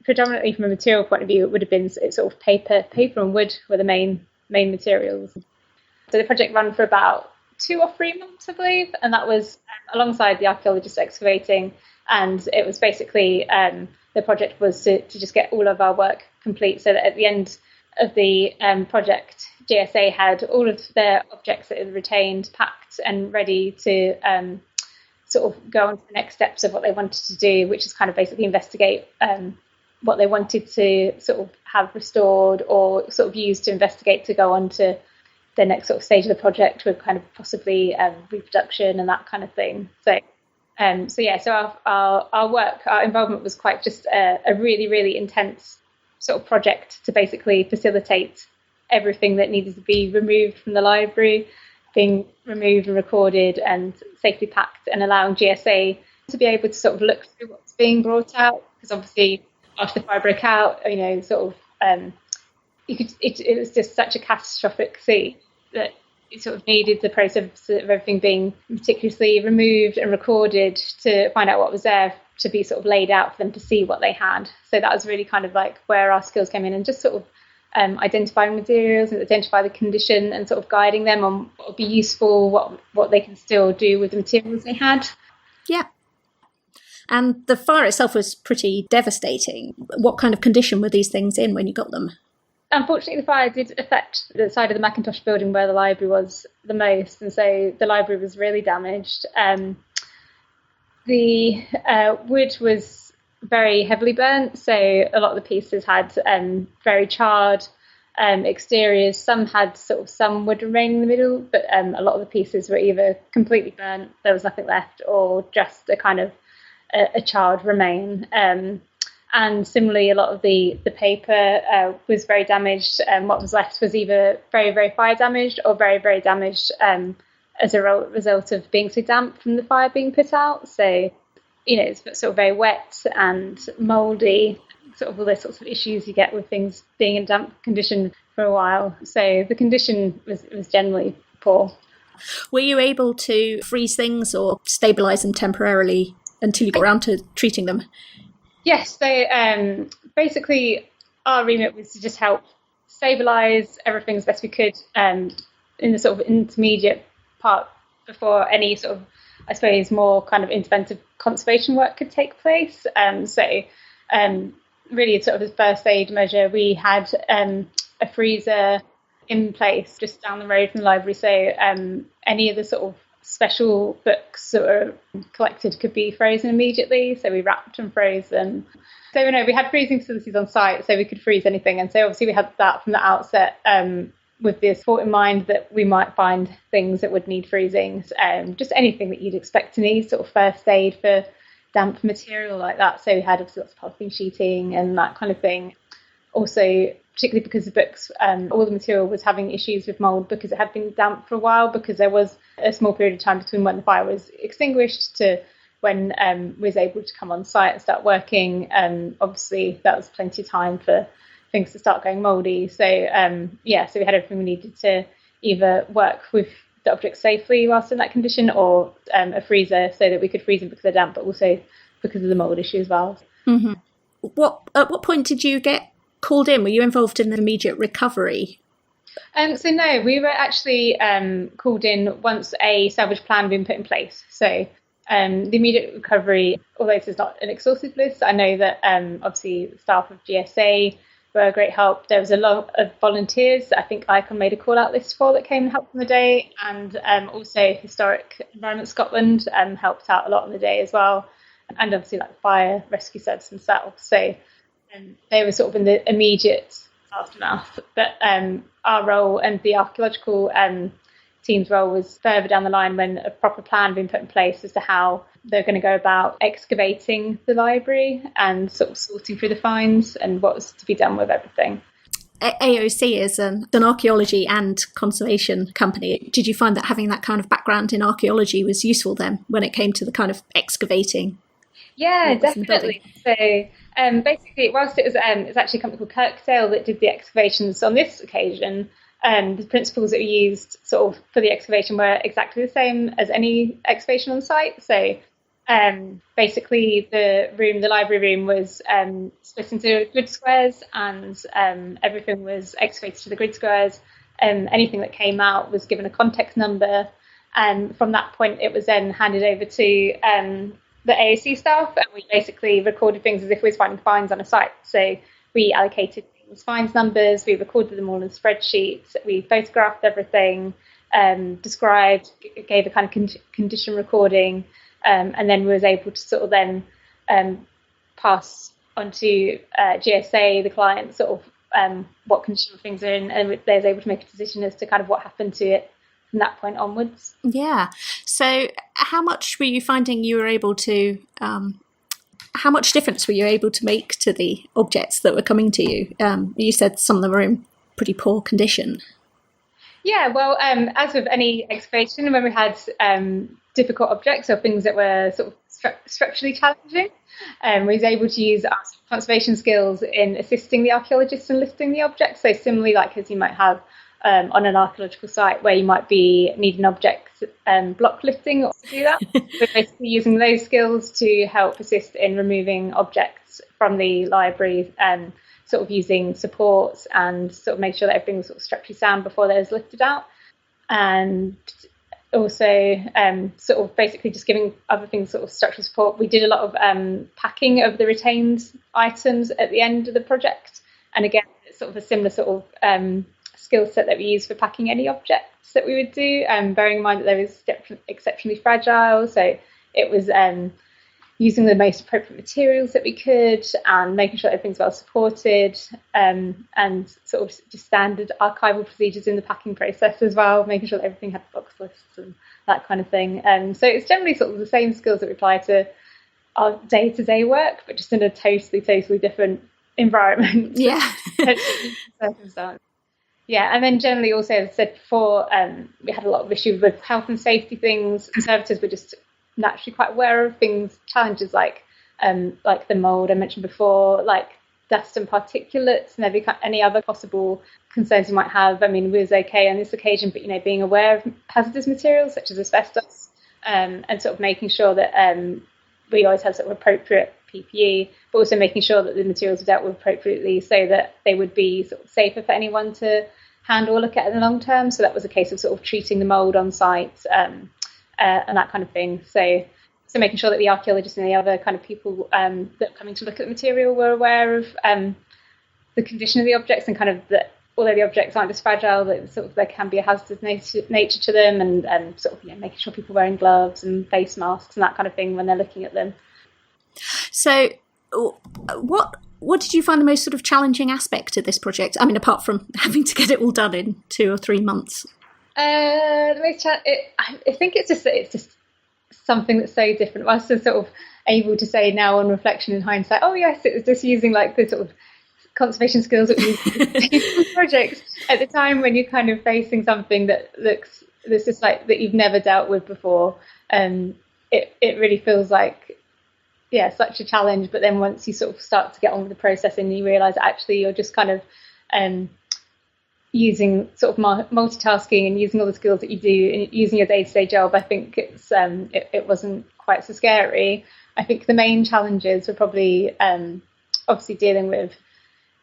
predominantly from a material point of view, it would have been sort of paper and wood were the main materials. So the project ran for about 2 or 3 months, I believe, and that was alongside the archaeologists excavating. And it was basically the project was to just get all of our work complete, so that at the end of the project, GSA had all of their objects that it had retained packed and ready to sort of go on to the next steps of what they wanted to do, which is kind of basically investigate what they wanted to sort of have restored or sort of use to investigate to go on to the next sort of stage of the project with kind of possibly reproduction and that kind of thing. So our work, our involvement was quite just a really, really intense sort of project to basically facilitate everything that needed to be removed from the library, being removed and recorded and safely packed, and allowing GSA to be able to sort of look through what's being brought out. Because obviously after the fire broke out, sort of it was just such a catastrophic scene that it sort of needed the process of everything being meticulously removed and recorded to find out what was there, to be sort of laid out for them to see what they had. So that was really kind of like where our skills came in, and just sort of identifying materials and identify the condition and sort of guiding them on what would be useful, what they can still do with the materials they had. Yeah. And the fire itself was pretty devastating. What kind of condition were these things in when you got them? Unfortunately, the fire did affect the side of the Mackintosh building where the library was the most, and so the library was really damaged. The wood was very heavily burnt, so a lot of the pieces had very charred exteriors. Some had sort of some wood remaining in the middle, but a lot of the pieces were either completely burnt, there was nothing left, or just a kind of a charred remain. And similarly, a lot of the paper was very damaged, and what was left was either very, very fire damaged or very, very damaged as a result of being so damp from the fire being put out. So, it's sort of very wet and mouldy, sort of all those sorts of issues you get with things being in damp condition for a while. So the condition was generally poor. Were you able to freeze things or stabilise them temporarily until you got around to treating them? Yes, so basically our remit was to just help stabilise everything as best we could in the sort of intermediate part before any sort of, I suppose, more kind of interventive conservation work could take place. Really sort of as first aid measure, we had a freezer in place just down the road from the library, so any of the sort of special books that were collected could be frozen immediately, so we wrapped and froze them. So we had freezing facilities on site, so we could freeze anything, and so obviously we had that from the outset, with this thought in mind that we might find things that would need freezing, just anything that you'd expect to need, sort of first aid for damp material like that. So we had obviously lots of polythene sheeting and that kind of thing. Also, particularly because the books, all the material was having issues with mould because it had been damp for a while, because there was a small period of time between when the fire was extinguished to when we was able to come on site and start working. Obviously, that was plenty of time for things to start going mouldy. So, so we had everything we needed to either work with the objects safely whilst in that condition, or a freezer so that we could freeze them because they're damp, but also because of the mould issue as well. Mm-hmm. At what point did you get called in? Were you involved in the immediate recovery? So no, we were actually called in once a salvage plan had been put in place. So The immediate recovery, although this is not an exhaustive list, I know that obviously the staff of GSA were a great help. There was a lot of volunteers that I think ICON made a call-out list for that came and helped on the day, and also Historic Environment Scotland helped out a lot on the day as well, and obviously like the fire rescue service themselves. So they were sort of in the immediate aftermath. But our role and the archaeological team's role was further down the line when a proper plan had been put in place as to how they're going to go about excavating the library and sort of sorting through the finds and what was to be done with everything. AOC is an archaeology and conservation company. Did you find that having that kind of background in archaeology was useful then when it came to the kind of excavating? Yeah, definitely. So basically, whilst it was actually a company called Kirkdale that did the excavations on this occasion, the principles that were used sort of for the excavation were exactly the same as any excavation on site. So basically the library room was split into grid squares, and everything was excavated to the grid squares. Anything that came out was given a context number, and from that point it was then handed over to the AOC staff, and we basically recorded things as if we were finding finds on a site. So we allocated finds numbers, we recorded them all in spreadsheets, we photographed everything, described, gave a kind of condition recording, and then we was able to sort of then pass on to GSA, the client, sort of what condition things are in, and they was able to make a decision as to kind of what happened to it from that point onwards. Yeah. So how much were you finding you were able to how much difference were you able to make to the objects that were coming to you? You said some of them were in pretty poor condition. Yeah, well, as with any excavation, when we had difficult objects or things that were sort of structurally challenging, we was able to use our conservation skills in assisting the archaeologists in lifting the objects. So similarly, like as you might have on an archaeological site where you might be needing objects block lifting or to do that. We're basically using those skills to help assist in removing objects from the library and sort of using supports and sort of make sure that everything was sort of structurally sound before they was lifted out. And also sort of basically just giving other things sort of structural support. We did a lot of packing of the retained items at the end of the project. And again, it's sort of a similar sort of skill set that we use for packing any objects that we would do, bearing in mind that they was exceptionally fragile. So it was using the most appropriate materials that we could and making sure everything's well supported, and sort of just standard archival procedures in the packing process as well, making sure that everything had box lists and that kind of thing. So it's generally sort of the same skills that we apply to our day-to-day work, but just in a totally different environment. Yeah. Circumstance. Yeah, and then generally also, as I said before, we had a lot of issues with health and safety things. Conservators were just naturally quite aware of things, challenges like the mould I mentioned before, like dust and particulates, and any other possible concerns you might have. I mean, we was okay on this occasion, but being aware of hazardous materials such as asbestos, and sort of making sure that we always have sort of appropriate PPE, but also making sure that the materials were dealt with appropriately so that they would be sort of safer for anyone to handle or look at in the long term. So that was a case of sort of treating the mould on site and that kind of thing. So making sure that the archaeologists and the other kind of people that are coming to look at the material were aware of the condition of the objects and kind of that although the objects aren't as fragile, that sort of there can be a hazardous nature to them, and sort of making sure people are wearing gloves and face masks and that kind of thing when they're looking at them. So what did you find the most sort of challenging aspect of this project? I mean, apart from having to get it all done in 2 or 3 months. I think it's just something that's so different. I was sort of able to say now on reflection in hindsight, oh yes, it was just using like the sort of conservation skills that we use in projects at the time when you're kind of facing something that's just like that you've never dealt with before. It really feels like such a challenge, but then once you sort of start to get on with the process and you realise actually you're just kind of using sort of multitasking and using all the skills that you do and using your day-to-day job, I think it's it wasn't quite so scary. I think the main challenges were probably obviously dealing with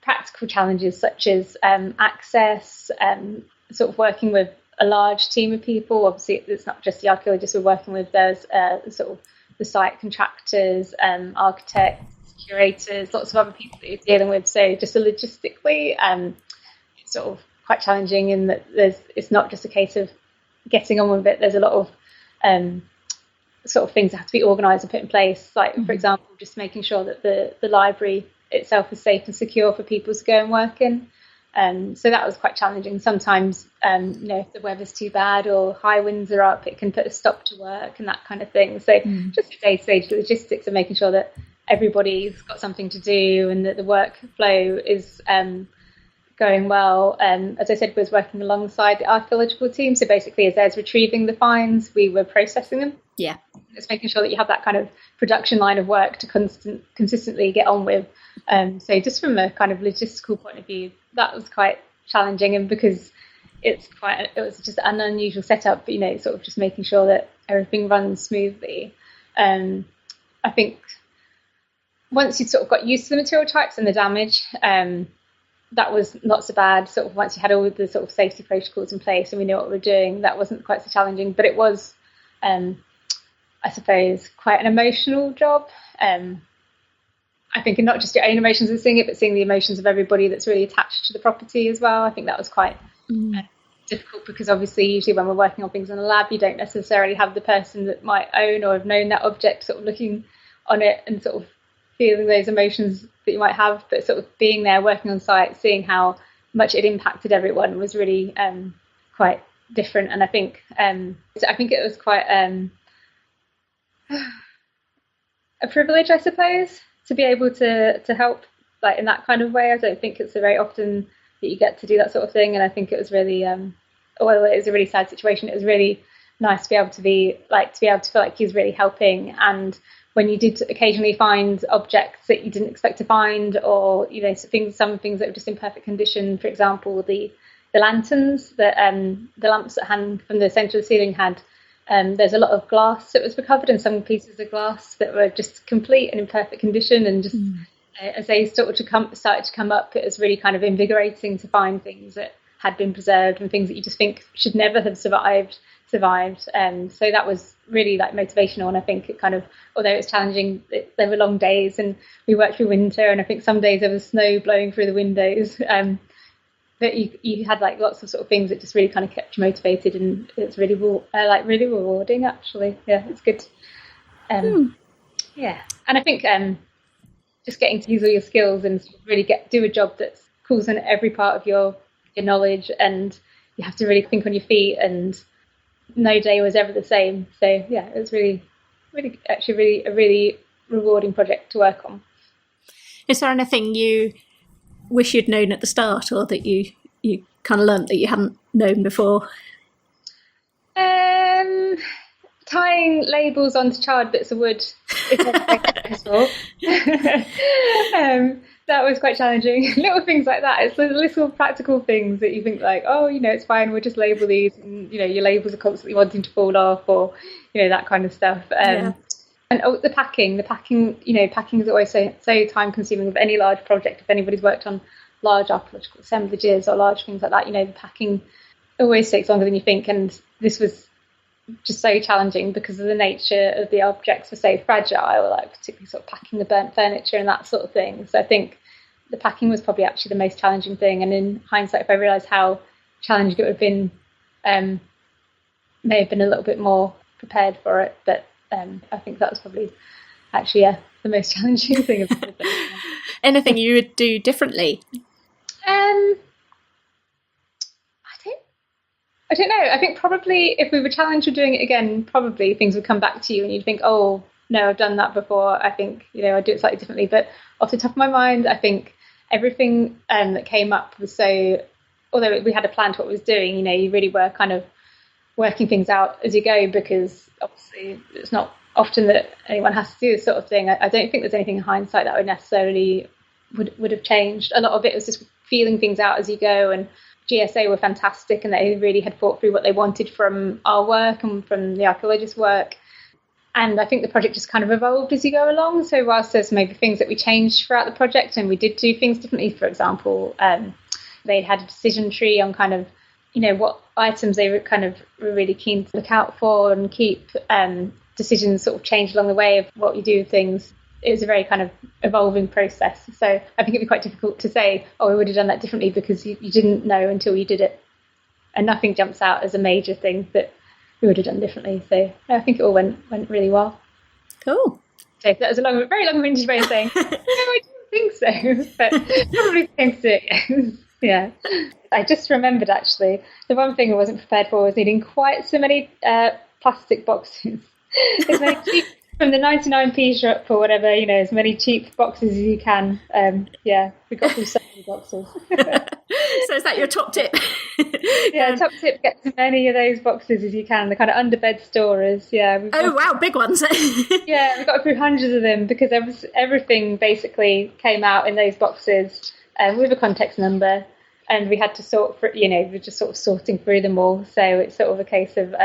practical challenges such as access, sort of working with a large team of people. Obviously it's not just the archaeologists we're working with, there's sort of the site contractors, architects, curators, lots of other people that you're dealing with. So just logistically, it's sort of quite challenging in that it's not just a case of getting on with it. There's a lot of sort of things that have to be organised and put in place. Like, for example, just making sure that the library itself is safe and secure for people to go and work in. So that was quite challenging. Sometimes, if the weather's too bad or high winds are up, it can put a stop to work and that kind of thing. So just the day-to-day logistics of making sure that everybody's got something to do and that the workflow is going well. As I said, we was working alongside the archaeological team. So basically, as there's retrieving the finds, we were processing them. Yeah. It's making sure that you have that kind of production line of work to consistently get on with. So just from a kind of logistical point of view, that was quite challenging, and because it was just an unusual setup, sort of just making sure that everything runs smoothly. I think once you'd sort of got used to the material types and the damage, that was not so bad. Sort of once you had all the sort of safety protocols in place and we knew what we were doing, that wasn't quite so challenging. But it was, I suppose, quite an emotional job. I think, and not just your own emotions of seeing it, but seeing the emotions of everybody that's really attached to the property as well. I think that was quite difficult, because obviously usually when we're working on things in a lab, you don't necessarily have the person that might own or have known that object sort of looking on it and sort of feeling those emotions that you might have, but sort of being there, working on site, seeing how much it impacted everyone was really quite different. And I think it was quite a privilege, I suppose, to be able to help like in that kind of way. I don't think it's very often that you get to do that sort of thing, and I think it was really although it was a really sad situation, it was really nice to be able to feel like he was really helping. And when you did occasionally find objects that you didn't expect to find, or some things that were just in perfect condition, for example the lanterns that the lamps that hang from the centre of the ceiling had, there's a lot of glass that was recovered, and some pieces of glass that were just complete and in perfect condition, and just as they started to come up, it was really kind of invigorating to find things that had been preserved and things that you just think should never have survived. So that was really like motivational, and I think it kind of, although it was challenging, there were long days and we worked through winter, and I think some days there was snow blowing through the windows, but you had like lots of sort of things that just really kind of kept you motivated, and it's really really rewarding, actually. Yeah, it's good. Yeah, and I think just getting to use all your skills and really do a job that's calls on every part of your knowledge, and you have to really think on your feet, and no day was ever the same. So yeah, it was really a really rewarding project to work on. Is there anything you wish you'd known at the start, or that you kind of learnt that you hadn't known before? Tying labels onto charred bits of wood is possible. That was quite challenging. Little things like that. It's the little practical things that you think like, oh, it's fine, we'll just label these, and your labels are constantly wanting to fall off, or that kind of stuff. And the packing, packing is always so time consuming with any large project. If anybody's worked on large archaeological assemblages or large things like that, the packing always takes longer than you think. And this was just so challenging because of the nature of the objects were so fragile, like particularly sort of packing the burnt furniture and that sort of thing. So I think the packing was probably actually the most challenging thing. And in hindsight, if I realised how challenging it would have been, may have been a little bit more prepared for it. But I think that was probably actually the most challenging thing of the thing. Anything you would do differently? I don't know. I think probably if we were challenged with doing it again, probably things would come back to you and you'd think, oh, no, I've done that before. I think, I'd do it slightly differently. But off the top of my mind, I think everything that came up was so, although we had a plan to what we was doing, you really were kind of working things out as you go, because obviously it's not often that anyone has to do this sort of thing. I don't think there's anything in hindsight that would necessarily would have changed. A lot of it was just feeling things out as you go, and GSA were fantastic, and they really had thought through what they wanted from our work and from the archaeologists' work. And I think the project just kind of evolved as you go along. So whilst there's maybe things that we changed throughout the project and we did do things differently, for example, they had a decision tree on kind of, what items they were really keen to look out for and keep. decisions sort of change along the way of what you do with things. It was a very kind of evolving process. So I think it'd be quite difficult to say, oh, we would have done that differently, because you didn't know until you did it. And nothing jumps out as a major thing that we would have done differently. So I think it all went really well. Cool. So that was a very long-winded way of saying, no, I don't think so. But probably think so, yes. Yeah. I just remembered, actually, the one thing I wasn't prepared for was needing quite so many plastic boxes. As many cheap, from the 99p shop or whatever, as many cheap boxes as you can. We got through so many boxes. So is that your top tip? Yeah, top tip, get as many of those boxes as you can, the kind of under-bed storers. Yeah. Wow, big ones. Yeah, we got through hundreds of them, because everything basically came out in those boxes with a context number, and we had to sort for, we're just sort of sorting through them all. So it's sort of a case of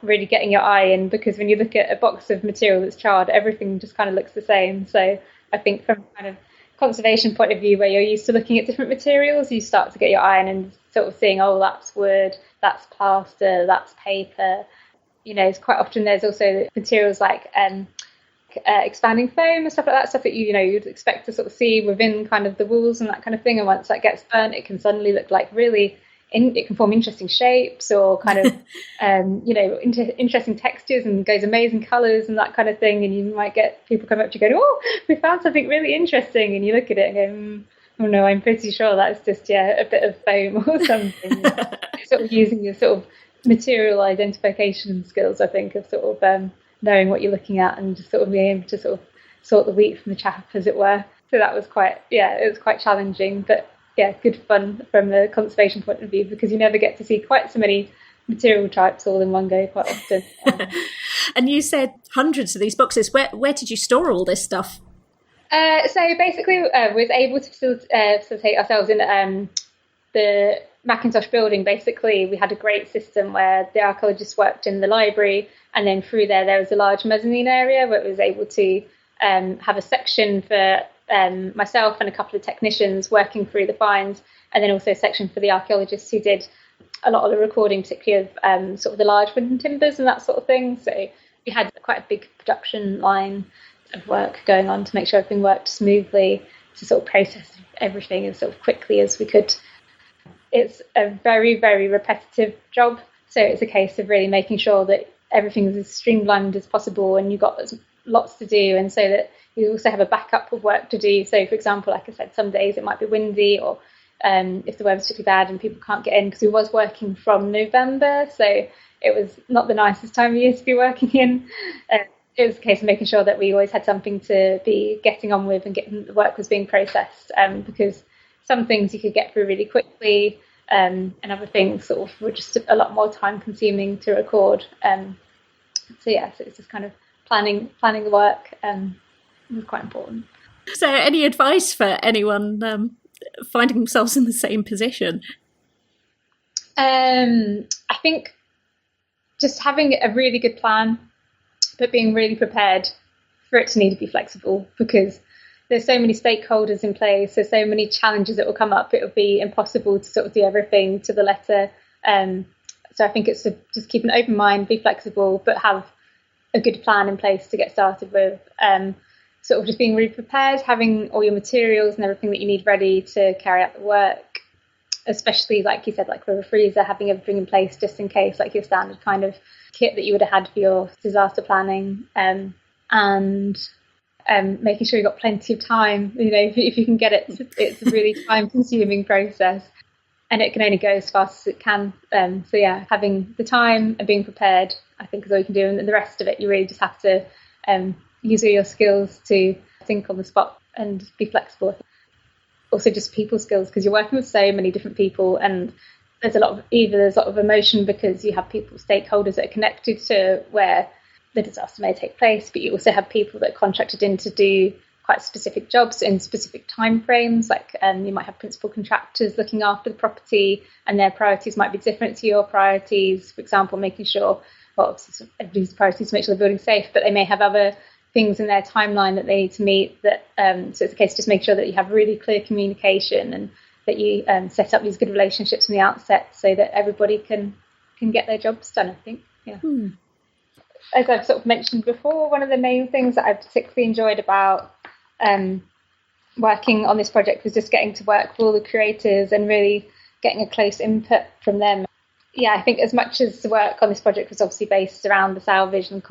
really getting your eye in, because when you look at a box of material that's charred, everything just kind of looks the same. So I think from kind of conservation point of view, where you're used to looking at different materials, you start to get your eye in and sort of seeing, oh, that's wood, that's plaster, that's paper. It's quite often there's also materials like expanding foam and stuff like that, stuff that you'd expect to sort of see within kind of the walls and that kind of thing. And once that gets burnt, it can suddenly look like really it can form interesting shapes, or kind of interesting textures, and goes amazing colours and that kind of thing. And you might get people come up to you going, oh, we found something really interesting, and you look at it and go, oh no, I'm pretty sure that's just a bit of foam or something. Sort of using your sort of material identification skills, I think, of sort of knowing what you're looking at, and just sort of being able to sort of sort the wheat from the chaff, as it were. So that was it was quite challenging, but good fun from a conservation point of view, because you never get to see quite so many material types all in one go quite often. And you said hundreds of these boxes. Where did you store all this stuff? So basically, we was able to facilitate ourselves in the Macintosh building. Basically, we had a great system where the archaeologists worked in the library, and then through there was a large mezzanine area where it was able to have a section for myself and a couple of technicians working through the finds, and then also a section for the archaeologists who did a lot of the recording, particularly of sort of the large wooden timbers and that sort of thing. So we had quite a big production line of work going on to make sure everything worked smoothly, to sort of process everything as sort of quickly as we could. It's a very, very repetitive job, so it's a case of really making sure that everything is as streamlined as possible, and you've got lots to do, and so that you also have a backup of work to do. So, for example, like I said, some days it might be windy, or if the weather's particularly bad and people can't get in, because we was working from November, so it was not the nicest time of year to be working in. It was a case of making sure that we always had something to be getting on with, and getting the work was being processed, because some things you could get through really quickly, and other things sort of were just a lot more time consuming to record. So it's just kind of planning the work was quite important. So any advice for anyone finding themselves in the same position? I think just having a really good plan, but being really prepared for it to need to be flexible, because there's so many stakeholders in place, there's so many challenges that will come up, it will be impossible to sort of do everything to the letter. So I think it's to just keep an open mind, be flexible, but have a good plan in place to get started with. Sort of just being really prepared, having all your materials and everything that you need ready to carry out the work, especially like you said, like for a freezer, having everything in place just in case, like your standard kind of kit that you would have had for your disaster planning, and making sure you've got plenty of time. If you can get it, it's a really time consuming process, and it can only go as fast as it can. So having the time and being prepared, I think, is all you can do, and the rest of it you really just have to use all your skills to think on the spot and be flexible. Also just people skills, because you're working with so many different people, and there's a lot of emotion, because you have stakeholders that are connected to where the disaster may take place, but you also have people that are contracted in to do quite specific jobs in specific time frames. Like you might have principal contractors looking after the property, and their priorities might be different to your priorities. For example, making sure, everybody's priorities to make sure the building's safe, but they may have other things in their timeline that they need to meet. That so it's a case of just make sure that you have really clear communication, and that you set up these good relationships from the outset, so that everybody can get their jobs done, I think. as I've sort of mentioned before, one of the main things that I particularly enjoyed about working on this project was just getting to work with all the creators and really getting a close input from them. Yeah, I think as much as the work on this project was obviously based around the salvage and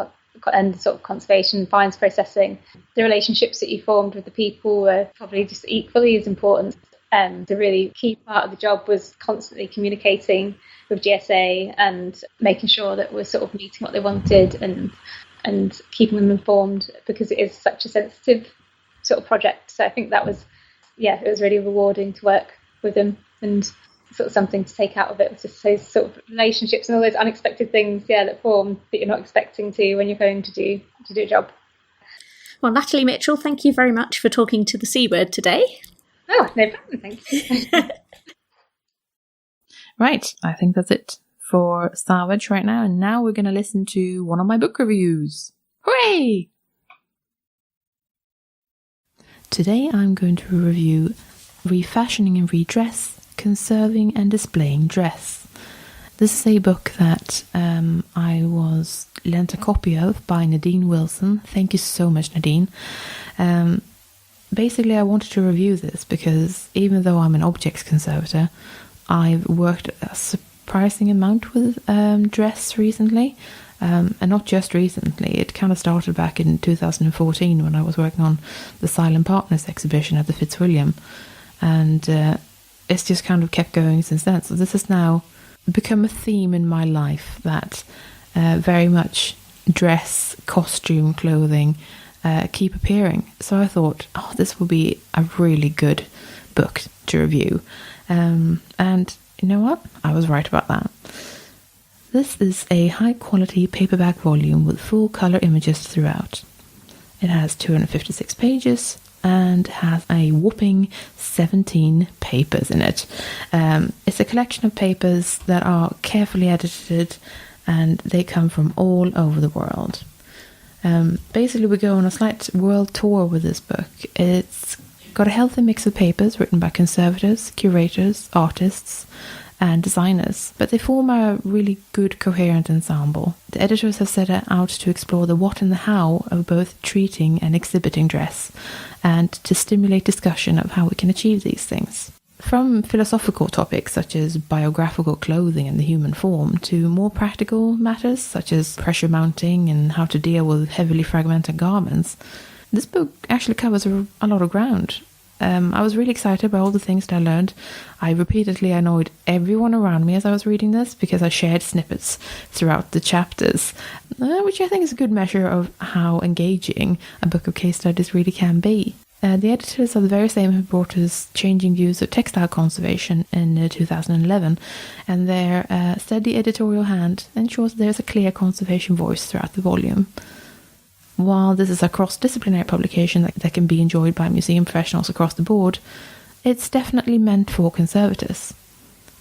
sort of conservation and fines processing, the relationships that you formed with the people were probably just equally as important. The really key part of the job was constantly communicating with GSA and making sure that we're sort of meeting what they wanted and keeping them informed, because it is such a sensitive sort of project. So I think that was, it was really rewarding to work with them, and sort of something to take out of it was just those sort of relationships and all those unexpected things, that form that you're not expecting to when you're going to do a job. Well, Natalie Mitchell, thank you very much for talking to the C Word today. Oh, no problem, thanks. Right, I think that's it for Salvage right now, and now we're going to listen to one of my book reviews. Hooray! Today I'm going to review Refashioning and Redress, Conserving and Displaying Dress. This is a book that I was lent a copy of by Nadine Wilson. Thank you so much, Nadine. Basically, I wanted to review this because even though I'm an objects conservator, I've worked a surprising amount with dress recently. And not just recently, it kind of started back in 2014 when I was working on the Silent Partners exhibition at the Fitzwilliam, and it's just kind of kept going since then. So this has now become a theme in my life that very much dress, costume, clothing keep appearing. So I thought, this will be a really good book to review, and you know what? I was right about that. This is a high-quality paperback volume with full-colour images throughout. It has 256 pages and has a whopping 17 papers in it. It's a collection of papers that are carefully edited, and they come from all over the world. Basically, we go on a slight world tour with this book. It's got a healthy mix of papers written by conservators, curators, artists, and designers, but they form a really good coherent ensemble. The editors have set out to explore the what and the how of both treating and exhibiting dress, and to stimulate discussion of how we can achieve these things. From philosophical topics such as biographical clothing and the human form, to more practical matters such as pressure mounting and how to deal with heavily fragmented garments, this book actually covers a lot of ground. I was really excited by all the things that I learned. I repeatedly annoyed everyone around me as I was reading this because I shared snippets throughout the chapters, which I think is a good measure of how engaging a book of case studies really can be. The editors are the very same who brought us Changing Views of Textile Conservation in 2011, and their steady editorial hand ensures there's a clear conservation voice throughout the volume. While this is a cross-disciplinary publication that can be enjoyed by museum professionals across the board, it's definitely meant for conservators.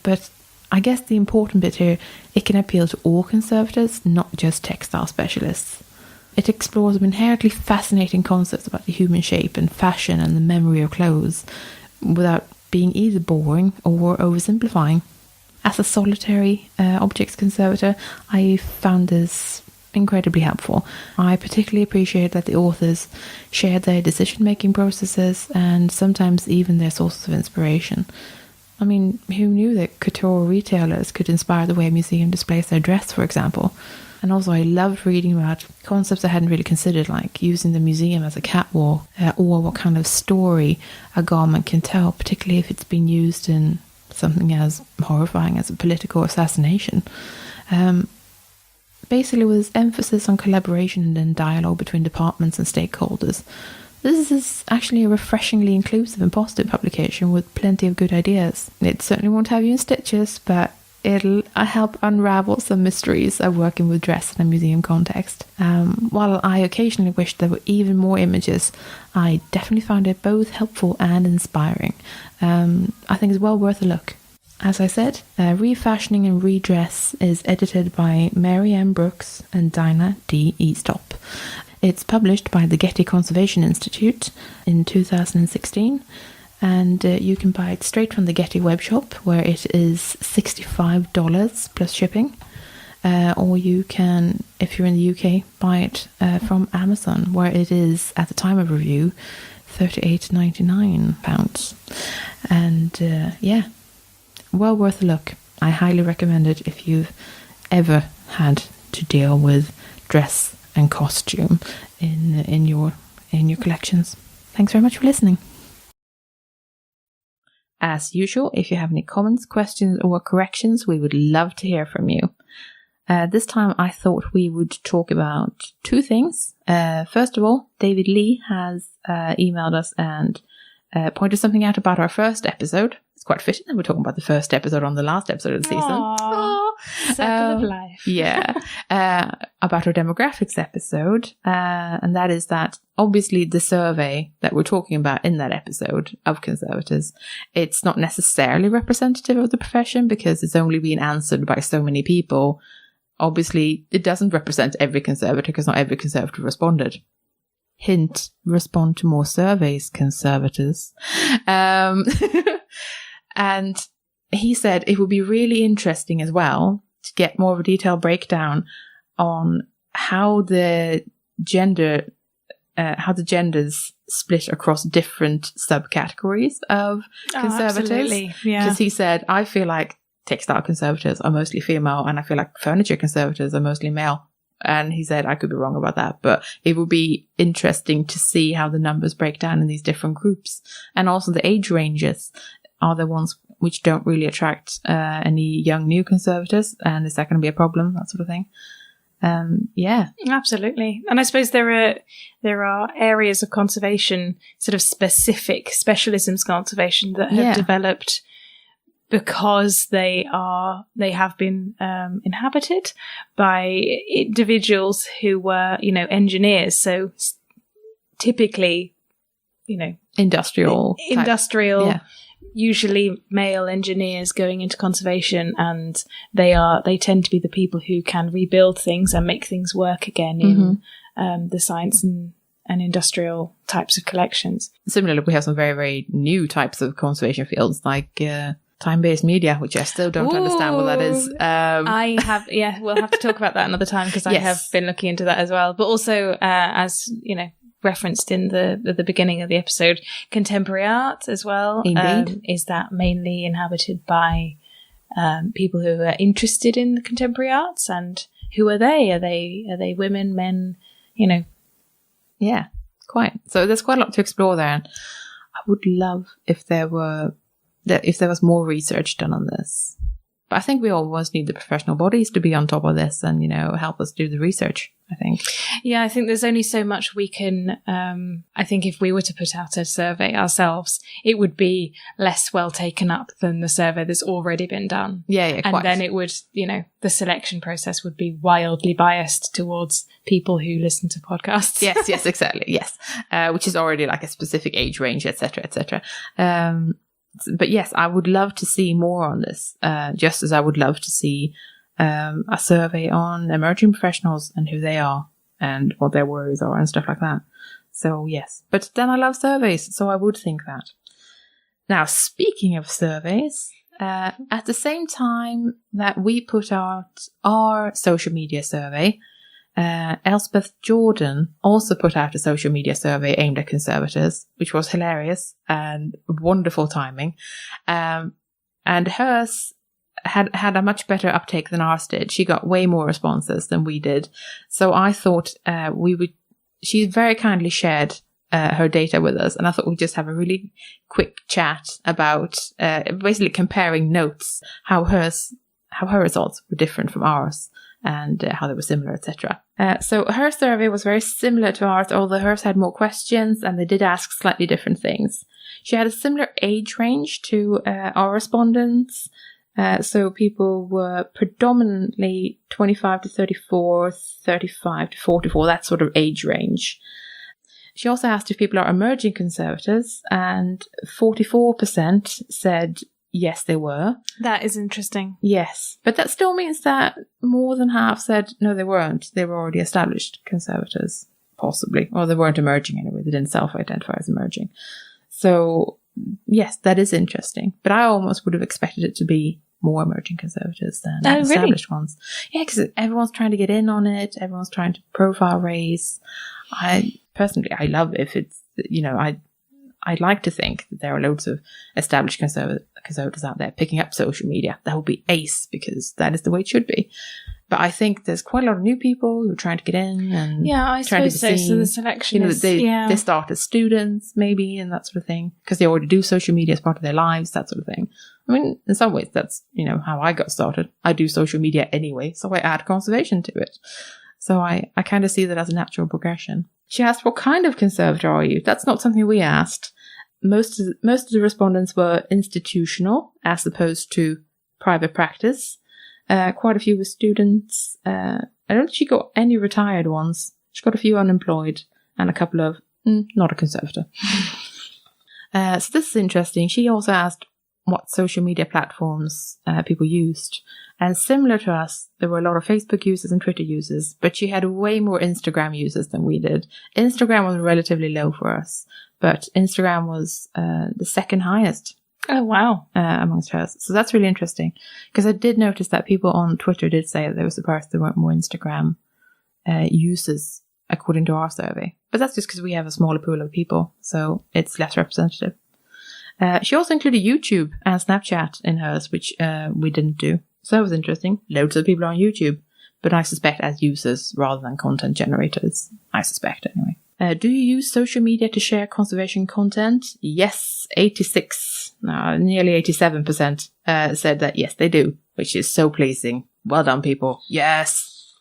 But I guess the important bit here, it can appeal to all conservators, not just textile specialists. It explores inherently fascinating concepts about the human shape and fashion and the memory of clothes, without being either boring or oversimplifying. As a solitary objects conservator, I found this incredibly helpful. I particularly appreciate that the authors shared their decision-making processes and sometimes even their sources of inspiration. I mean, who knew that couture retailers could inspire the way a museum displays their dress, for example? And also I loved reading about concepts I hadn't really considered, like using the museum as a catwalk, or what kind of story a garment can tell, particularly if it's been used in something as horrifying as a political assassination. Basically, with emphasis on collaboration and dialogue between departments and stakeholders, this is actually a refreshingly inclusive and positive publication with plenty of good ideas. It certainly won't have you in stitches, but it'll help unravel some mysteries of working with dress in a museum context. While I occasionally wish there were even more images, I definitely found it both helpful and inspiring. I think it's well worth a look. As I said, Refashioning and Redress is edited by Mary M. Brooks and Dinah D. Eastop. It's published by the Getty Conservation Institute in 2016, and you can buy it straight from the Getty webshop, where it is $65 plus shipping. or you can, if you're in the UK, buy it from Amazon, where it is, at the time of review, £38.99. And well worth a look. I highly recommend it if you've ever had to deal with dress and costume in your collections. Thanks very much for listening. As usual, if you have any comments, questions, or corrections, we would love to hear from you. This time I thought we would talk about two things. First of all, David Lee has emailed us and pointed something out about our first episode. It's quite fitting that we're talking about the first episode on the last episode of the season. Aww, circle of life. Yeah. About our demographics episode. And that is that obviously the survey that we're talking about in that episode of conservators, it's not necessarily representative of the profession because it's only been answered by so many people. Obviously, it doesn't represent every conservator because not every conservator responded. Hint, respond to more surveys, conservators. And he said it would be really interesting as well to get more of a detailed breakdown on how the genders split across different subcategories of conservators. Absolutely, yeah. Because he said, I feel like textile conservators are mostly female, and I feel like furniture conservators are mostly male. And he said, I could be wrong about that, but it would be interesting to see how the numbers break down in these different groups. And also the age ranges are the ones which don't really attract any young new conservators. And is that going to be a problem? That sort of thing. Yeah. Absolutely. And I suppose there are areas of conservation, sort of specific specialisms conservation that have developed because they have been inhabited by individuals who were, engineers. So typically, industrial, usually male engineers going into conservation, and they tend to be the people who can rebuild things and make things work again in the science and industrial types of collections. Similarly, we have some very, very new types of conservation fields like time-based media, which I still don't understand what that is. We'll have to talk about that another time because I have been looking into that as well. But also, as referenced in the beginning of the episode, contemporary art as well. Indeed. Is that mainly inhabited by people who are interested in the contemporary arts, and who are they? Are they women, men? Yeah, quite. So there's quite a lot to explore there, and I would love if there was more research done on this. But I think we always need the professional bodies to be on top of this and, help us do the research, I think. Yeah, I think there's only so much we can, I think if we were to put out a survey ourselves, it would be less well taken up than the survey that's already been done. Yeah, quite. And then it would, the selection process would be wildly biased towards people who listen to podcasts. Yes, exactly. Yes. Which is already like a specific age range, etc., etc. But yes, I would love to see more on this, just as I would love to see a survey on emerging professionals and who they are and what their worries are and stuff like that. So yes, but then I love surveys, so I would think that. Now, speaking of surveys, at the same time that we put out our social media survey, Elspeth Jordan also put out a social media survey aimed at conservators, which was hilarious and wonderful timing. And hers had a much better uptake than ours did. She got way more responses than we did. So I thought she very kindly shared her data with us, and I thought we'd just have a really quick chat about basically comparing notes, how her results were different from ours, and how they were similar, etc. So her survey was very similar to ours, although hers had more questions and they did ask slightly different things. She had a similar age range to our respondents. So people were predominantly 25 to 34, 35 to 44, that sort of age range. She also asked if people are emerging conservators, and 44% said yes, they were. That is interesting. Yes. But that still means that more than half said no, they weren't. They were already established conservators, possibly. Or they weren't emerging anyway. They didn't self-identify as emerging. So, yes, that is interesting. But I almost would have expected it to be more emerging conservators than Oh, really? established ones. Yeah, because everyone's trying to get in on it. Everyone's trying to profile raise. I love if it's, I'd like to think that there are loads of established conservators out there picking up social media. That would be ace, because that is the way it should be. But I think there's quite a lot of new people who are trying to get in and I suppose so. So the selection is, they start as students maybe and that sort of thing, because they already do social media as part of their lives, that sort of thing. I mean, in some ways that's, how I got started. I do social media anyway, so I add conservation to it. So I kind of see that as a natural progression. She asked, what kind of conservator are you? That's not something we asked. Most of the respondents were institutional as opposed to private practice. Quite a few were students. I don't think she got any retired ones. She got a few unemployed and a couple of not a conservator. So this is interesting. She also asked what social media platforms people used. And similar to us, there were a lot of Facebook users and Twitter users, but she had way more Instagram users than we did. Instagram was relatively low for us, but Instagram was the second highest. Oh, wow. Amongst hers. So that's really interesting, because I did notice that people on Twitter did say that they were surprised there weren't more Instagram users according to our survey. But that's just because we have a smaller pool of people, so it's less representative. She also included YouTube and Snapchat in hers, which we didn't do. So that was interesting. Loads of people are on YouTube, but I suspect as users rather than content generators. I suspect anyway. Do you use social media to share conservation content? Yes, nearly 87% said that yes, they do, which is so pleasing. Well done, people. Yes.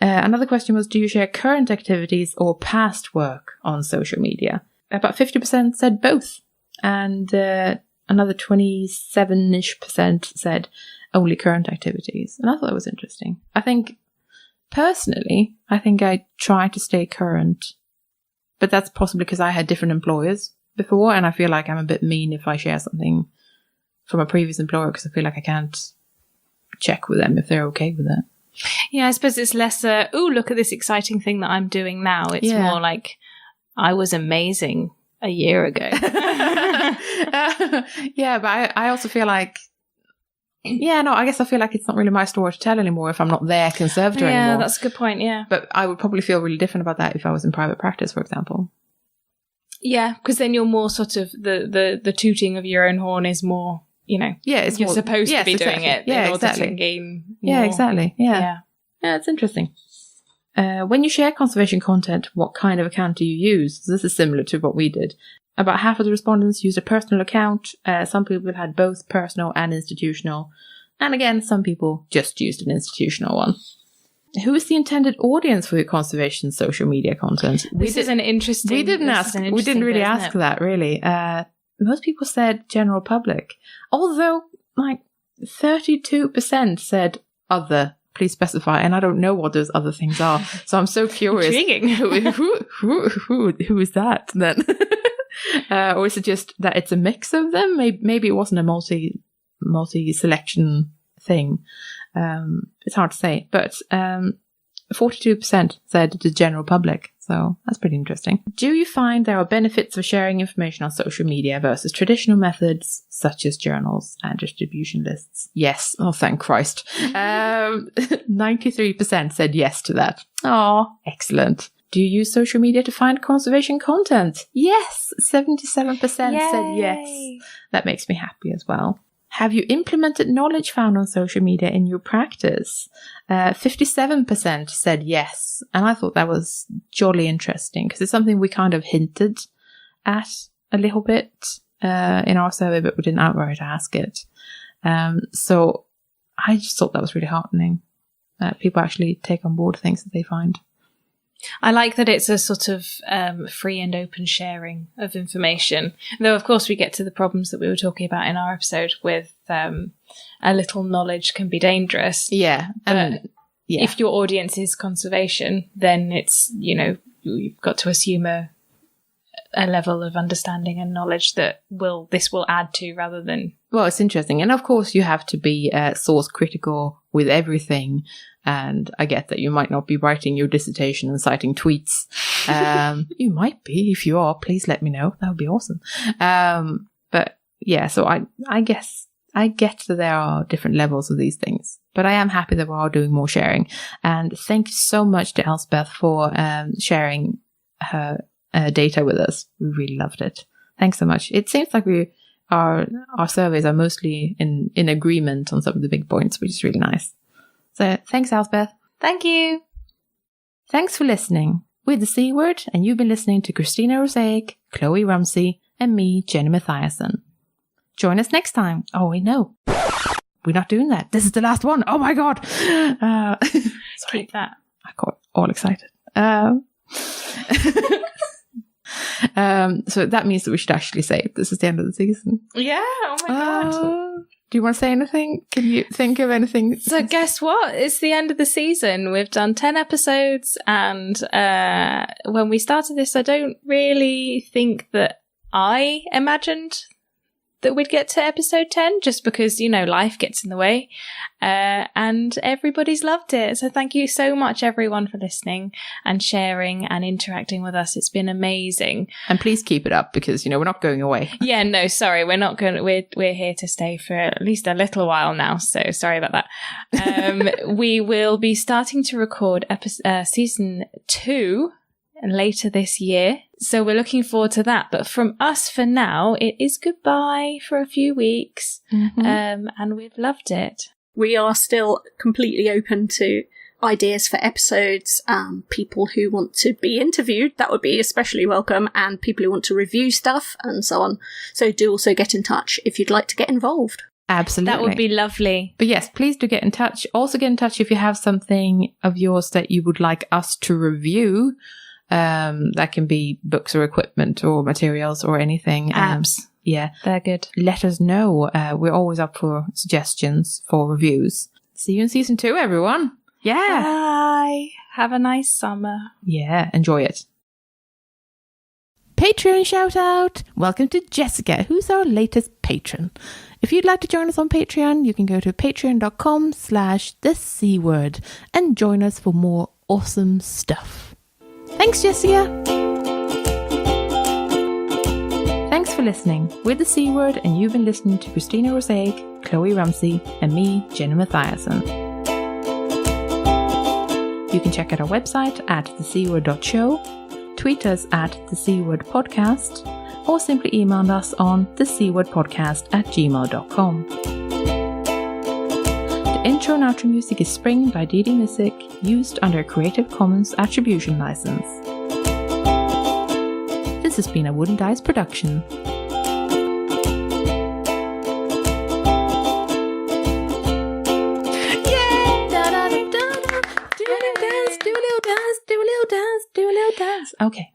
Another question was, do you share current activities or past work on social media? About 50% said both. And another 27-ish% said only current activities. And I thought that was interesting. I think, personally, I try to stay current. But that's possibly because I had different employers before, and I feel like I'm a bit mean if I share something from a previous employer, because I feel like I can't check with them if they're okay with it. Yeah, I suppose it's less, look at this exciting thing that I'm doing now. It's more like, I was amazing a year ago. Yeah, but I also feel like, I guess I feel like it's not really my story to tell anymore if I'm not their conservator anymore. Yeah, that's a good point, yeah. But I would probably feel really different about that if I was in private practice, for example. Yeah, because then you're more sort of, the tooting of your own horn is more, it's you're more, supposed to be doing it in order exactly. to gain more. Yeah, exactly. Yeah, it's interesting. When you share conservation content, what kind of account do you use? So this is similar to what we did. About half of the respondents used a personal account. Some people had both personal and institutional. And again, some people just used an institutional one. Who is the intended audience for your conservation social media content? This is an interesting... We didn't really ask that, really. Most people said general public. Although, 32% said other. Please specify. And I don't know what those other things are. So I'm so curious. Intriguing. Who is that then? Or is it just that it's a mix of them? Maybe it wasn't a multi-selection thing. It's hard to say. But 42% said the general public. So that's pretty interesting. Do you find there are benefits of sharing information on social media versus traditional methods such as journals and distribution lists? Yes. Oh, thank Christ. 93% said yes to that. Oh, excellent. Do you use social media to find conservation content? Yes. 77% said yes. That makes me happy as well. Have you implemented knowledge found on social media in your practice? 57% said yes. And I thought that was jolly interesting because it's something we kind of hinted at a little bit in our survey, but we didn't outright ask it. So I just thought that was really heartening that people actually take on board things that they find. I like that it's a sort of free and open sharing of information. Though, of course, we get to the problems that we were talking about in our episode with a little knowledge can be dangerous. Yeah. But if your audience is conservation, then it's, you've got to assume a level of understanding and knowledge that this will add to rather than... Well, it's interesting. And of course, you have to be source critical with everything. And I get that you might not be writing your dissertation and citing tweets. You might be. If you are, please let me know. That would be awesome. But yeah, so I guess I get that there are different levels of these things, but I am happy that we're all doing more sharing. And thank you so much to Elspeth for sharing her data with us. We really loved it. Thanks so much. It seems like our surveys are mostly in agreement on some of the big points, which is really nice. So thanks, Elspeth. Thank you. Thanks for listening. We're the C Word, and you've been listening to Christina Rosaic, Kloe Rumsey, and me, Jenny Mathiasen. Join us next time. Oh, wait, no. We're not doing that. This is the last one. Oh, my God. Sorry. Keep that. I got all excited. So that means that we should actually say this is the end of the season. Yeah, oh my God. Do you want to say anything? Can you think of anything? So guess what? It's the end of the season. We've done 10 episodes, and when we started this, I don't really think that I imagined that we'd get to episode 10, just because, life gets in the way. And everybody's loved it. So thank you so much, everyone, for listening and sharing and interacting with us. It's been amazing. And please keep it up, because, we're not going away. Yeah, no, sorry. We're not going to, we're here to stay for at least a little while now. So sorry about that. We will be starting to record season 2 later this year. So we're looking forward to that. But from us for now, it is goodbye for a few weeks. Mm-hmm. And we've loved it. We are still completely open to ideas for episodes, people who want to be interviewed, that would be especially welcome, and people who want to review stuff and so on. So do also get in touch if you'd like to get involved. Absolutely. That would be lovely. But yes, please do get in touch. Also get in touch if you have something of yours that you would like us to review. That can be books or equipment or materials or anything. Apps. Yeah. They're good. Let us know. We're always up for suggestions for reviews. See you in season 2, everyone. Yeah. Bye. Have a nice summer. Yeah. Enjoy it. Patreon shout out. Welcome to Jessica, who's our latest patron. If you'd like to join us on Patreon, you can go to patreon.com/thecword and join us for more awesome stuff. Thanks, Jessica. Thanks for listening. We're the C Word, and you've been listening to Christina Rosaic, Kloe Rumsey, and me, Jenny Mathiasen. You can check out our website at thecword.show, tweet us at thecwordpodcast, or simply email us on thecwordpodcast@gmail.com. The intro and outro music is Spring by Dee Dee Missick, used under a Creative Commons Attribution License. This has been a Wooden Dice production. Okay.